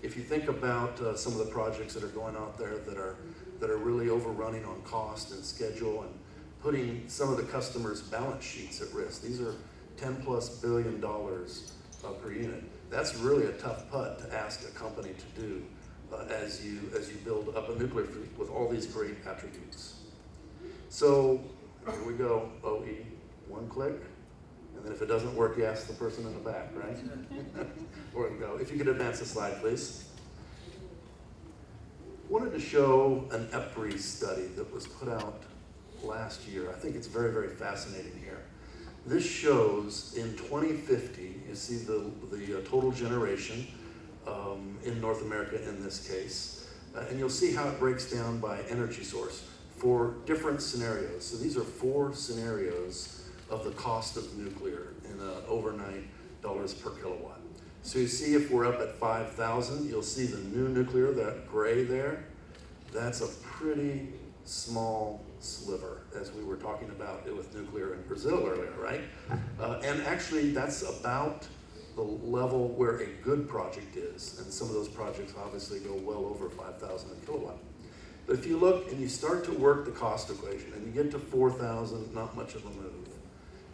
If you think about some of the projects that are going out there that are really overrunning on cost and schedule and putting some of the customers' balance sheets at risk, these are $10+ billion per unit. That's really a tough putt to ask a company to do as you build up a nuclear fleet with all these great attributes. So here we go, OE, 1 click. And then if it doesn't work, you ask the person in the back, right? Or go. If you could advance the slide, please. Wanted to show an EPRI study that was put out last year. I think it's very, very fascinating here. This shows in 2050, you see the total generation in North America in this case, and you'll see how it breaks down by energy source for different scenarios. So these are 4 scenarios of the cost of nuclear in overnight dollars per kilowatt. So you see if we're up at 5,000, you'll see the new nuclear, that gray there, that's a pretty small sliver, as we were talking about it with nuclear in Brazil earlier, right? And actually that's about the level where a good project is, and some of those projects obviously go well over 5,000 a kilowatt. But if you look and you start to work the cost equation, and you get to 4,000, not much of a move.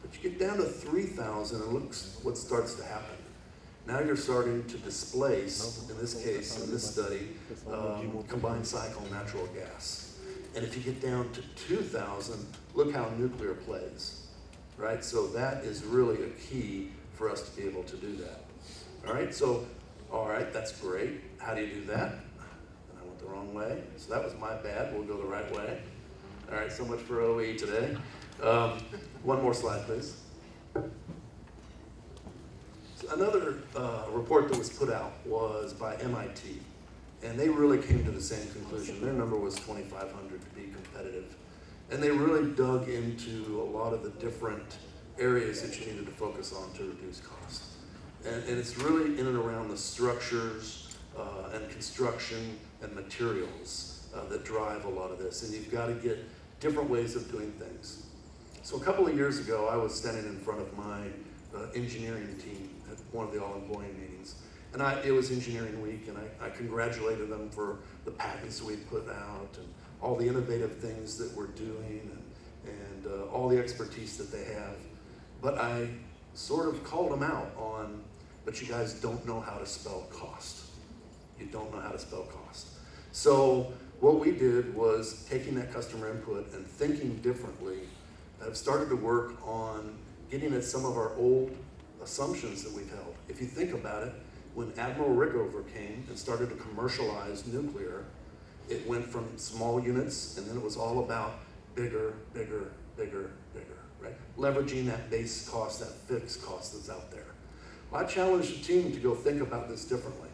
But you get down to 3,000 and look what starts to happen. Now you're starting to displace, in this case, in this study, combined cycle natural gas. And if you get down to 2,000, look how nuclear plays, right? So that is really a key for us to be able to do that. All right, that's great. How do you do that? And I went the wrong way, so that was my bad. We'll go the right way. All right, so much for OE today. 1 more slide, please. So another report that was put out was by MIT, and they really came to the same conclusion. Their number was 2,500 to be competitive. And they really dug into a lot of the different areas that you needed to focus on to reduce cost. And it's really in and around the structures and construction and materials that drive a lot of this. And you've got to get different ways of doing things. So a couple of years ago, I was standing in front of my engineering team at one of the all-employee meetings. And it was engineering week, and I congratulated them for the patents we put out and all the innovative things that we're doing and all the expertise that they have. But I sort of called them out on, but you guys don't know how to spell cost. You don't know how to spell cost. So what we did was taking that customer input and thinking differently. I've started to work on getting at some of our old assumptions that we've held. If you think about it, when Admiral Rickover came and started to commercialize nuclear, it went from small units, and then it was all about bigger, bigger, bigger, bigger, right? Leveraging that base cost, that fixed cost that's out there. Well, I challenged the team to go think about this differently.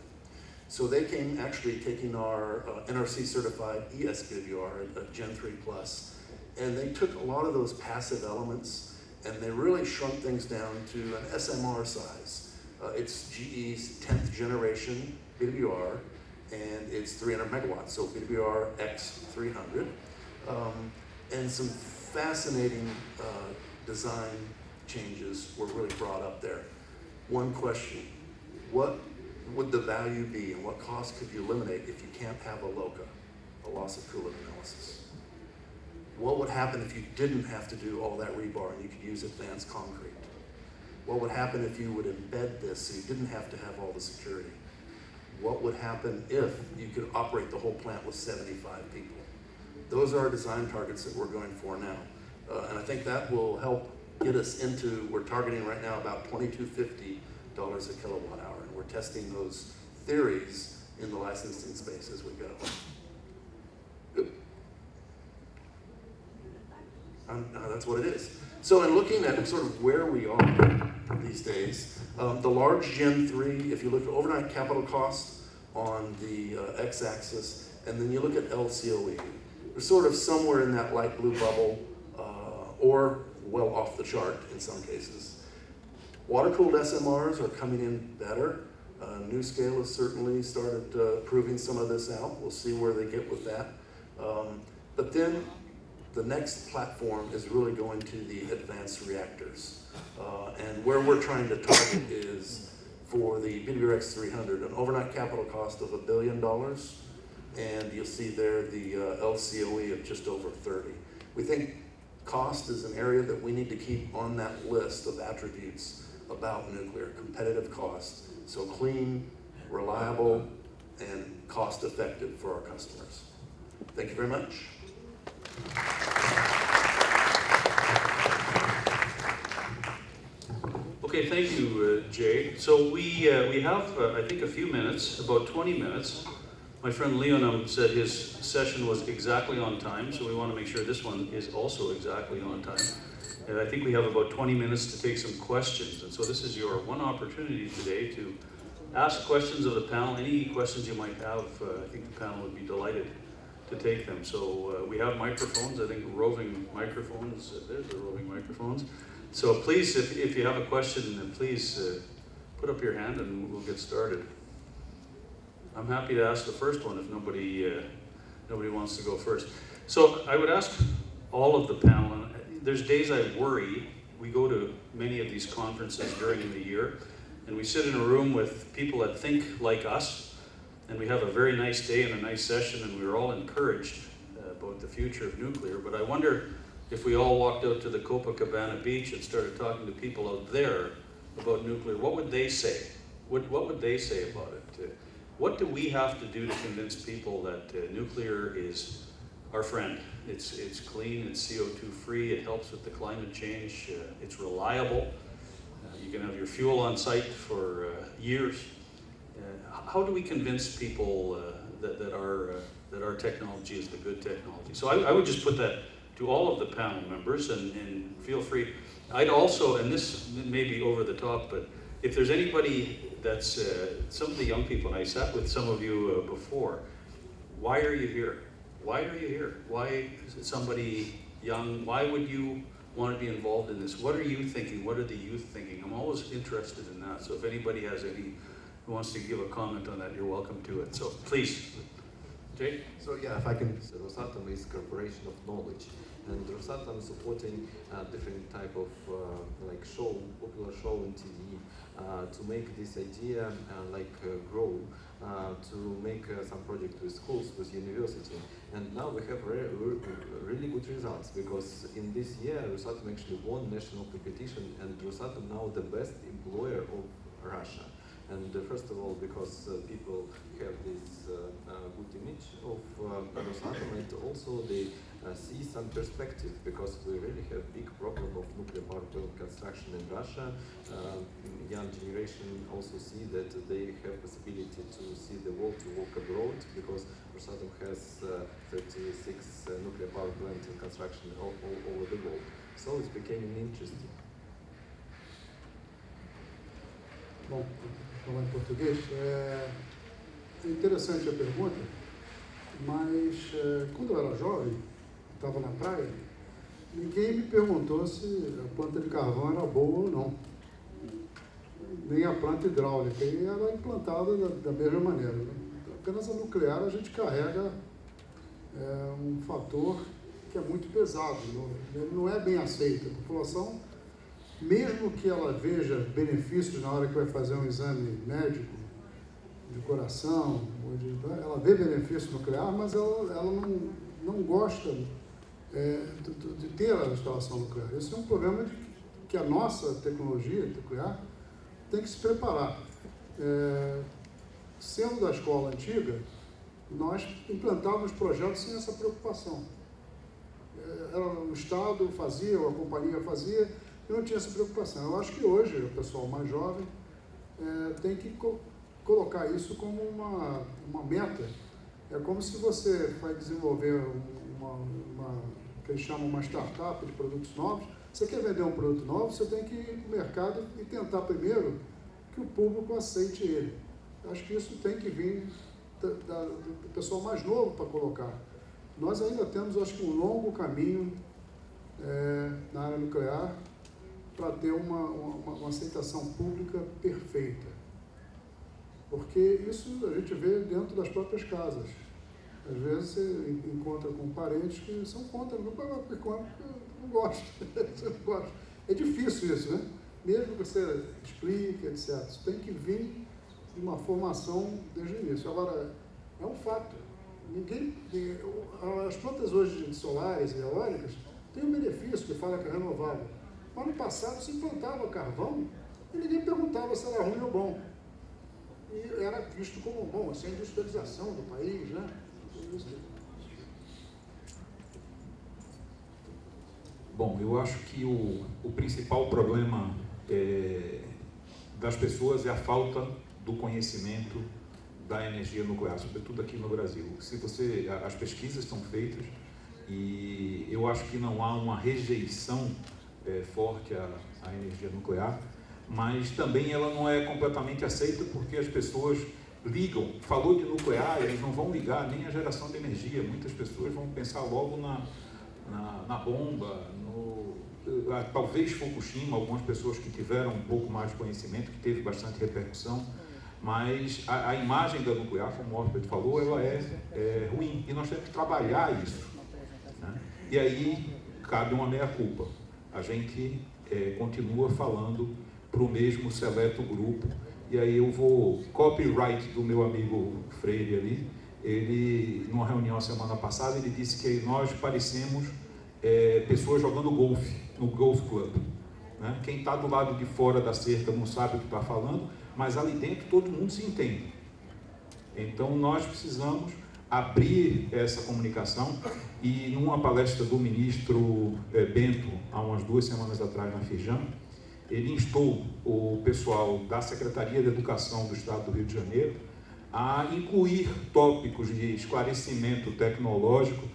So they came actually taking our NRC certified ESBWR, Gen 3 Plus, and they took a lot of those passive elements and they really shrunk things down to an SMR size. It's GE's 10th generation BWR, and it's 300 megawatts, so BWR X300. And some fascinating design changes were really brought up there. One question, what would the value be and what cost could you eliminate if you can't have a LOCA, a loss of coolant analysis? What would happen if you didn't have to do all that rebar and you could use advanced concrete? What would happen if you would embed this so you didn't have to have all the security? What would happen if you could operate the whole plant with 75 people? Those are our design targets that we're going for now. And I think that will help get us into, we're targeting right now about $22.50 a kilowatt hour. And we're testing those theories in the licensing space as we go. That's what it is. So in looking at sort of where we are these days, the large Gen 3, if you look at overnight capital cost on the x-axis, and then you look at LCOE, they're sort of somewhere in that light blue bubble, or well off the chart in some cases. Water-cooled SMRs are coming in better. NuScale has certainly started proving some of this out. We'll see where they get with that. But then the next platform is really going to the advanced reactors. And where we're trying to target is for the BWRX 300, an overnight capital cost of $1 billion. And you'll see there the LCOE of just over 30. We think cost is an area that we need to keep on that list of attributes about nuclear, competitive cost. So clean, reliable, and cost effective for our customers. Thank you very much. Okay, thank you, Jay. So we have, I think, a few minutes, about 20 minutes. My friend Leonam said his session was exactly on time, so we want to make sure this one is also exactly on time. And I think we have about 20 minutes to take some questions. And so this is your one opportunity today to ask questions of the panel. Any questions you might have, I think the panel would be delighted to take them. So we have microphones, I think roving microphones. There's the roving microphones. So please, if you have a question, then please put up your hand and we'll get started. I'm happy to ask the first one if nobody wants to go first. So I would ask all of the panel, and there's days I worry. We go to many of these conferences during the year, and we sit in a room with people that think like us, and we have a very nice day and a nice session, and we're all encouraged about the future of nuclear. But I wonder if we all walked out to the Copacabana beach and started talking to people out there about nuclear, what would they say? What would they say about it? What do we have to do to convince people that nuclear is our friend? It's clean, it's CO2 free, it helps with the climate change, it's reliable, you can have your fuel on site for years. How do we convince people that our technology is the good technology? So I would just put that to all of the panel members, and feel free. I'd also, and this may be over the top, but if there's anybody that's, some of the young people, and I sat with some of you before, why are you here? Why are you here? Why is it somebody young? Why would you want to be involved in this? What are you thinking? What are the youth thinking? I'm always interested in that. So if anybody has any, who wants to give a comment on that, you're welcome to it. So please, Jay? So yeah, if I can, Rosatom is corporation of knowledge. And Rosatom supporting different type of like popular show on TV to make this idea grow, to make some project with schools, with university. And now we have really good results, because in this year Rosatom actually won national competition, and Rosatom now the best employer of Russia. And first of all, because people have this good image of Rosatom, and also they see some perspective, because we really have big problem of nuclear power plant construction in Russia. Young generation also see that they have possibility to see the world, to work abroad, because Rosatom has 36 nuclear power plants in construction all over the world. So it's becoming interesting. Bom, falar em português, é interessante a pergunta, mas quando eu era jovem, estava na praia, ninguém me perguntou se a planta de carvão era boa ou não, nem a planta hidráulica, e ela é implantada da mesma maneira. Apenas a nuclear a gente carrega fator que é muito pesado, ele não é bem aceito. A população mesmo que ela veja benefícios na hora que vai fazer um exame médico, de coração, ela vê benefício nuclear, mas ela não gosta de ter a instalação nuclear. Esse é um problema que a nossa tecnologia nuclear tem que se preparar. Sendo da escola antiga, nós implantávamos projetos sem essa preocupação. O Estado fazia, ou a companhia fazia, e não tinha essa preocupação. Eu acho que hoje, o pessoal mais jovem tem que colocar isso como uma meta. É como se você vai desenvolver que eles chamam uma startup de produtos novos. Você quer vender um produto novo, você tem que ir para o mercado e tentar primeiro que o público aceite ele. Eu acho que isso tem que vir do pessoal mais novo para colocar. Nós ainda temos, acho que, um longo caminho na área nuclear para ter uma aceitação pública perfeita. Porque isso a gente vê dentro das próprias casas. Às vezes você encontra com parentes que são contra, não gosto. É difícil isso, né? Mesmo que você explique, etc. Isso tem que vir de uma formação desde o início. Agora, é um fato. As plantas hoje de solares e eólicas têm um benefício que fala que é renovável. Mas no passado se plantava carvão e ninguém perguntava se era ruim ou bom. E era visto como bom, assim, a industrialização do país, né? Bom, eu acho que o principal problema das pessoas é a falta do conhecimento da energia nuclear, sobretudo aqui no Brasil. As pesquisas estão feitas e eu acho que não há uma rejeição forte à energia nuclear, mas também ela não é completamente aceita porque as pessoas ligam, falou de nuclear, eles não vão ligar nem a geração de energia, muitas pessoas vão pensar logo na bomba, talvez Fukushima, algumas pessoas que tiveram um pouco mais de conhecimento, que teve bastante repercussão, mas a imagem da nuclear, como o Orbit falou, ela é ruim e nós temos que trabalhar isso, né? E aí cabe uma meia-culpa. A gente continua falando para o mesmo seleto grupo, e aí eu vou copyright do meu amigo Freire ali. Ele, numa reunião a semana passada, ele disse que nós parecemos pessoas jogando golfe no golf club, né? Quem está do lado de fora da cerca não sabe o que está falando, mas ali dentro todo mundo se entende. Então nós precisamos abrir essa comunicação, e numa palestra do ministro Bento, há umas 2 semanas atrás na Firjan, ele instou o pessoal da Secretaria de Educação do Estado do Rio de Janeiro a incluir tópicos de esclarecimento tecnológico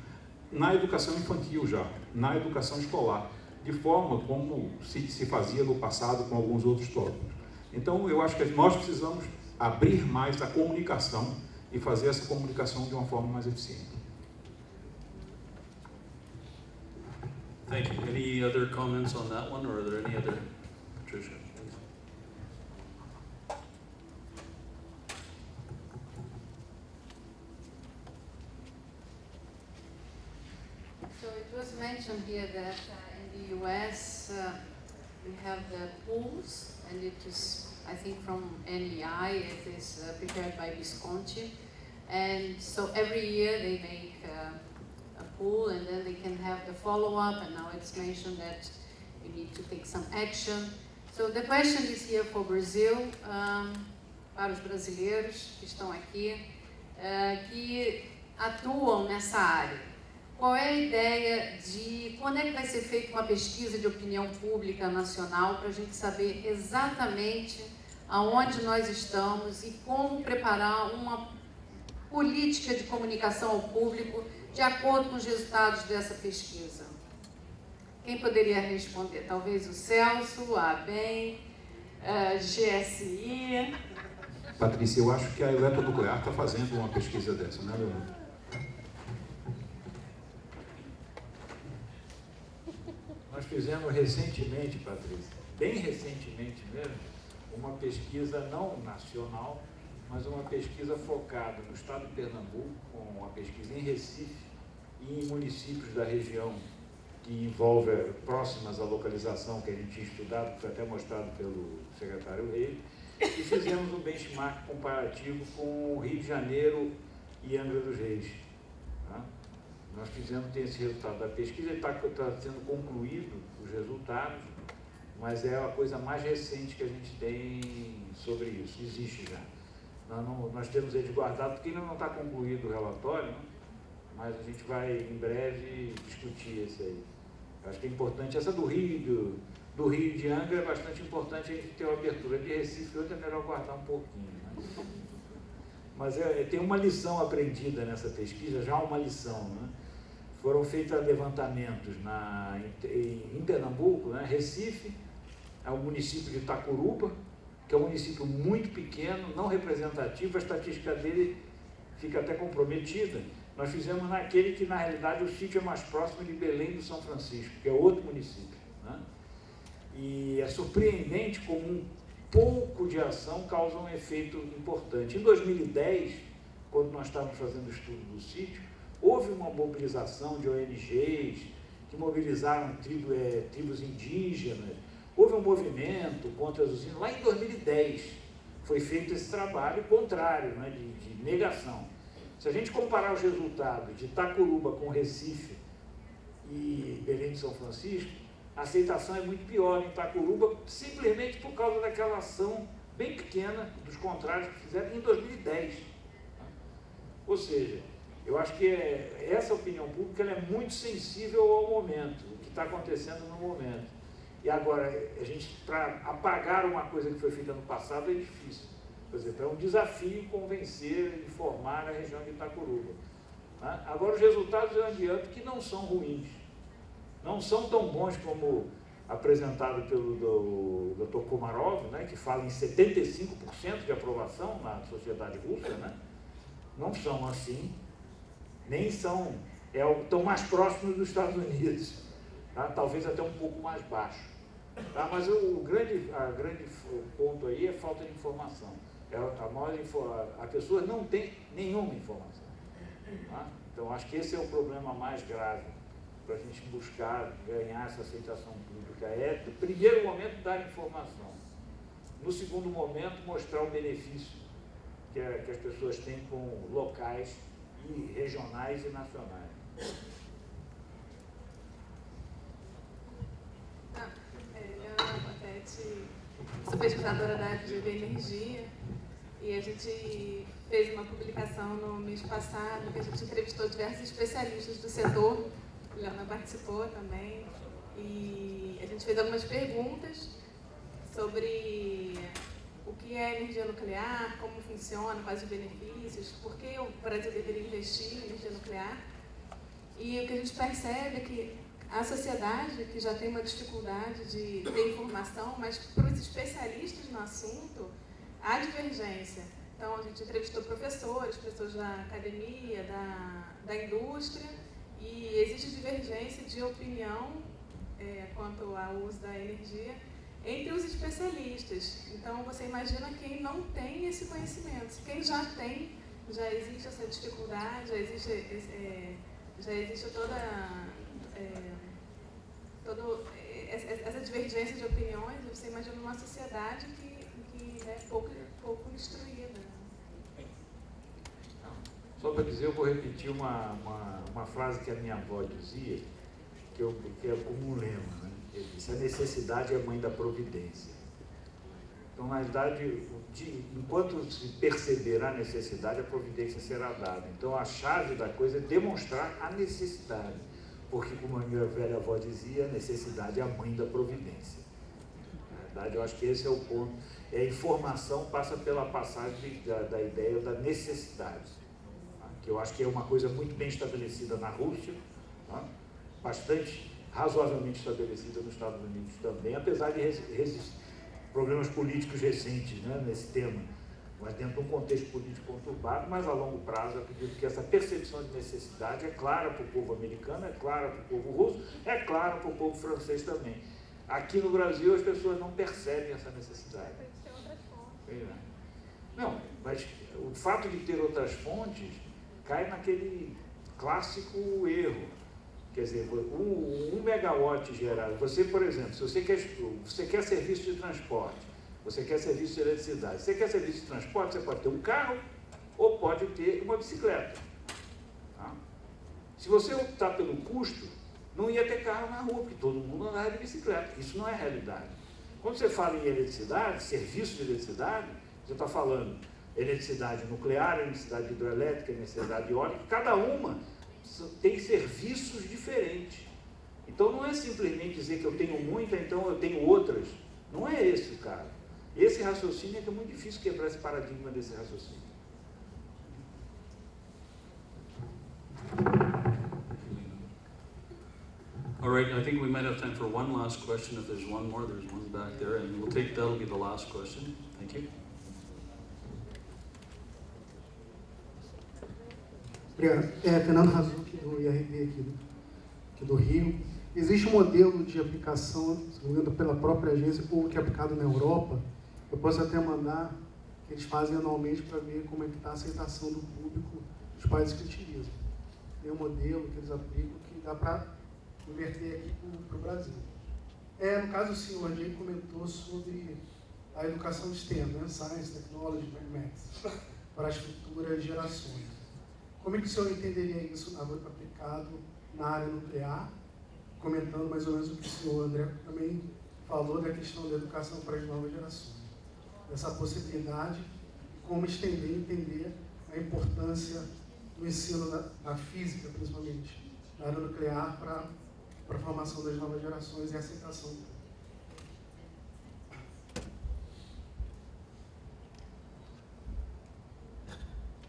na educação infantil já, na educação escolar, de forma como se fazia no passado com alguns outros tópicos. Então, eu acho que nós precisamos abrir mais a comunicação e fazer essa comunicação de uma forma mais eficiente. Thank you. Any other comments on that one, or are there any other? Patricia. So it was mentioned here that in the US we have the pools, and it is, I think, from NEI. It is prepared by Visconti, and so every year they make a pool, and then they can have the follow-up, and now it's mentioned that you need to take some action. So the question is here for Brazil, para os brasileiros que estão aqui, que atuam nessa área. Qual é a ideia de quando é que vai ser feita uma pesquisa de opinião pública nacional para a gente saber exatamente aonde nós estamos e como preparar uma política de comunicação ao público de acordo com os resultados dessa pesquisa? Quem poderia responder? Talvez o Celso, a Abdan, GSI. Patrícia, eu acho que a Evento Nuclear está fazendo uma pesquisa dessa, né, Leandro? Nós fizemos recentemente, Patrícia, bem recentemente mesmo, uma pesquisa não nacional, mas uma pesquisa focada no estado de Pernambuco, com uma pesquisa em Recife e em municípios da região que envolve próximas à localização que a gente tinha estudado, que foi até mostrado pelo secretário Rei, e fizemos um benchmark comparativo com o Rio de Janeiro e Angra dos Reis. Tá? Nós tem esse resultado da pesquisa, está sendo concluído os resultados, mas é a coisa mais recente que a gente tem sobre isso, existe já. Nós temos eles guardados, porque ainda não está concluído o relatório, né? Mas a gente vai em breve discutir esse aí. Acho que é importante, essa do Rio e de Angra é bastante importante a gente ter uma abertura. De Recife, outra é melhor guardar um pouquinho. Né? Mas tem uma lição aprendida nessa pesquisa, já uma lição. Né? Foram feitos levantamentos em Pernambuco, né? Recife, é o município de Itacuruba, que é um município muito pequeno, não representativo, a estatística dele fica até comprometida. Nós fizemos naquele que, na realidade, o sítio é mais próximo de Belém do São Francisco, que é outro município. Né? E é surpreendente como um pouco de ação causa um efeito importante. Em 2010, quando nós estávamos fazendo o estudo do sítio, houve uma mobilização de ONGs que mobilizaram tribos indígenas, houve um movimento contra as usinas. Lá em 2010 foi feito esse trabalho contrário, né, de negação. Se a gente comparar os resultados de Itacuruba com Recife e Belém de São Francisco, a aceitação é muito pior em Itacuruba, simplesmente por causa daquela ação bem pequena dos contrários que fizeram em 2010. Ou seja, eu acho que essa opinião pública ela é muito sensível ao momento, o que está acontecendo no momento. E agora, para apagar uma coisa que foi feita no passado é difícil. Por exemplo, é um desafio convencer, informar a região de Itacuruba. Tá? Agora, os resultados eu adianto que não são ruins. Não são tão bons como apresentado pelo Dr. Komarov, né, que fala em 75% de aprovação na sociedade russa. Né? Não são assim, nem são, estão mais próximos dos Estados Unidos. Tá? Talvez até um pouco mais baixo. Tá? Mas o grande ponto aí é falta de informação. A pessoa não tem nenhuma informação. Tá? Então, acho que esse é o problema mais grave para a gente buscar ganhar essa aceitação pública. No primeiro momento, dar informação. No segundo momento, mostrar o benefício que as pessoas têm com locais, e regionais e nacionais. Sou pesquisadora da área de energia e a gente fez uma publicação no mês passado que a gente entrevistou diversos especialistas do setor, a Leona participou também, e a gente fez algumas perguntas sobre o que é energia nuclear, como funciona, quais os benefícios, por que o Brasil deveria investir em energia nuclear. E o que a gente percebe é que a sociedade, que já tem uma dificuldade de ter informação, mas para os especialistas no assunto, há divergência. Então, a gente entrevistou professores, pessoas da academia, da indústria, e existe divergência de opinião quanto ao uso da energia entre os especialistas. Então, você imagina quem não tem esse conhecimento. Quem já tem, já existe essa dificuldade, já existe toda essa divergência de opiniões. Você imagina uma sociedade que é pouco instruída. Só para dizer, eu vou repetir uma frase que a minha avó dizia, que é como um lema, né? Ele disse: a necessidade é a mãe da providência. Então, na realidade, enquanto se perceber a necessidade, a providência será dada. Então, a chave da coisa é demonstrar a necessidade, porque, como a minha velha avó dizia, a necessidade é a mãe da providência. Na verdade, eu acho que esse é o ponto. A informação passa pela passagem da ideia da necessidade, tá? Que eu acho que é uma coisa muito bem estabelecida na Rússia, tá? Bastante razoavelmente estabelecida nos Estados Unidos também, apesar de problemas políticos recentes, né, nesse tema, mas dentro de um contexto político conturbado. Mas a longo prazo, eu acredito que essa percepção de necessidade é clara para o povo americano, é clara para o povo russo, é clara para o povo francês também. Aqui no Brasil, as pessoas não percebem essa necessidade. Não, mas o fato de ter outras fontes cai naquele clássico erro, Quer dizer, um megawatt gerado, você, por exemplo, se você quer serviço de transporte, você quer serviço de eletricidade, você quer serviço de transporte, você pode ter um carro ou pode ter uma bicicleta. Tá? Se você optar pelo custo, não ia ter carro na rua, porque todo mundo andava de bicicleta. Isso não é realidade. Quando você fala em eletricidade, serviço de eletricidade, você está falando eletricidade nuclear, eletricidade hidroelétrica, eletricidade eólica, cada uma tem serviços diferentes. Então não é simplesmente dizer que eu tenho muita, então eu tenho outras. Não é esse o caso. Esse raciocínio é que é muito difícil quebrar esse paradigma desse raciocínio. All right, I think we might have time for one last question. If there's one more, there's one back there, and that'll be the last question. Thank you. Obrigado. Fernando Razucchi, do IRB aqui do Rio. Existe um modelo de aplicação, se não me engano, pela própria agência, ou que é aplicado na Europa. Eu posso até mandar, que eles fazem anualmente para ver como é que está a aceitação do público dos países que utilizam. Tem um modelo que eles aplicam que dá para inverter aqui para o Brasil. No caso, o senhor Jay comentou sobre a educação de STEM, né? Science, Technology, Mathematics, para as futuras gerações. Como é que o senhor entenderia isso aplicado na área nuclear, comentando mais ou menos o que o senhor André também falou da questão da educação para as novas gerações, dessa possibilidade, como estender e entender a importância do ensino da física, principalmente, da área nuclear para a formação das novas gerações e a aceitação.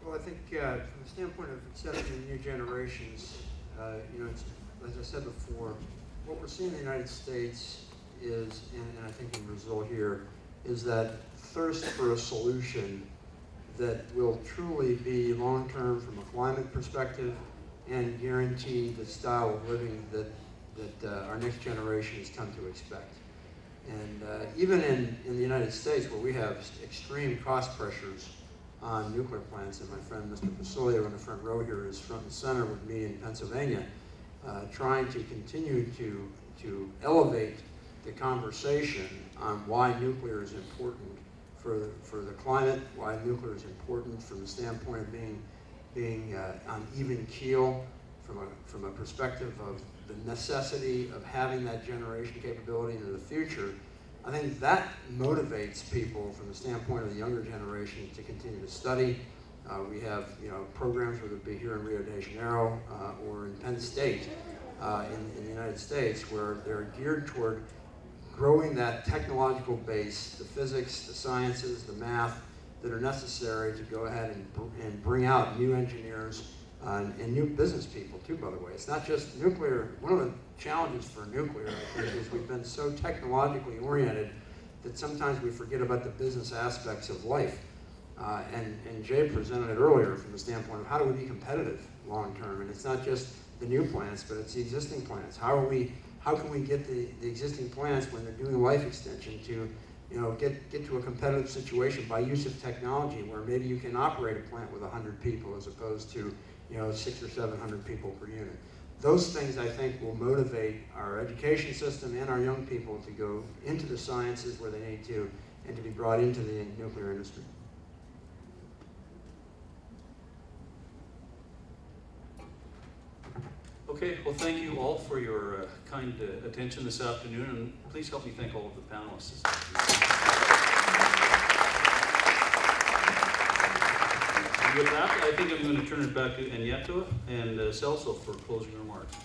Well, I think from the standpoint of accepting new generations, it's, as I said before, what we're seeing in the United States is, and I think in Brazil here, is that thirst for a solution that will truly be long-term from a climate perspective and guarantee the style of living that our next generation has come to expect. And even in the United States, where we have extreme cost pressures on nuclear plants, and my friend Mr. Pasolio in the front row here is front and center with me in Pennsylvania, trying to continue to elevate the conversation on why nuclear is important for the climate, why nuclear is important from the standpoint of being on even keel from a perspective of the necessity of having that generation capability into the future. I think that motivates people from the standpoint of the younger generation to continue to study. We have programs, whether it be here in Rio de Janeiro or in Penn State in the United States, where they're geared toward growing that technological base, the physics, the sciences, the math that are necessary to go ahead and bring out new engineers and new business people too, by the way. It's not just nuclear. One of the challenges for nuclear, I think, is we've been so technologically oriented that sometimes we forget about the business aspects of life. And Jay presented it earlier from the standpoint of how do we be competitive long term? And it's not just the new plants, but it's the existing plants. How can we get the existing plants, when they're doing life extension, to get to a competitive situation by use of technology, where maybe you can operate a plant with 100 people as opposed to 600 or 700 people per unit. Those things, I think, will motivate our education system and our young people to go into the sciences where they need to, and to be brought into the nuclear industry. Okay, well, thank you all for your kind attention this afternoon, and please help me thank all of the panelists this afternoon. And with that, I think I'm going to turn it back to Anieto and Celso for closing remarks.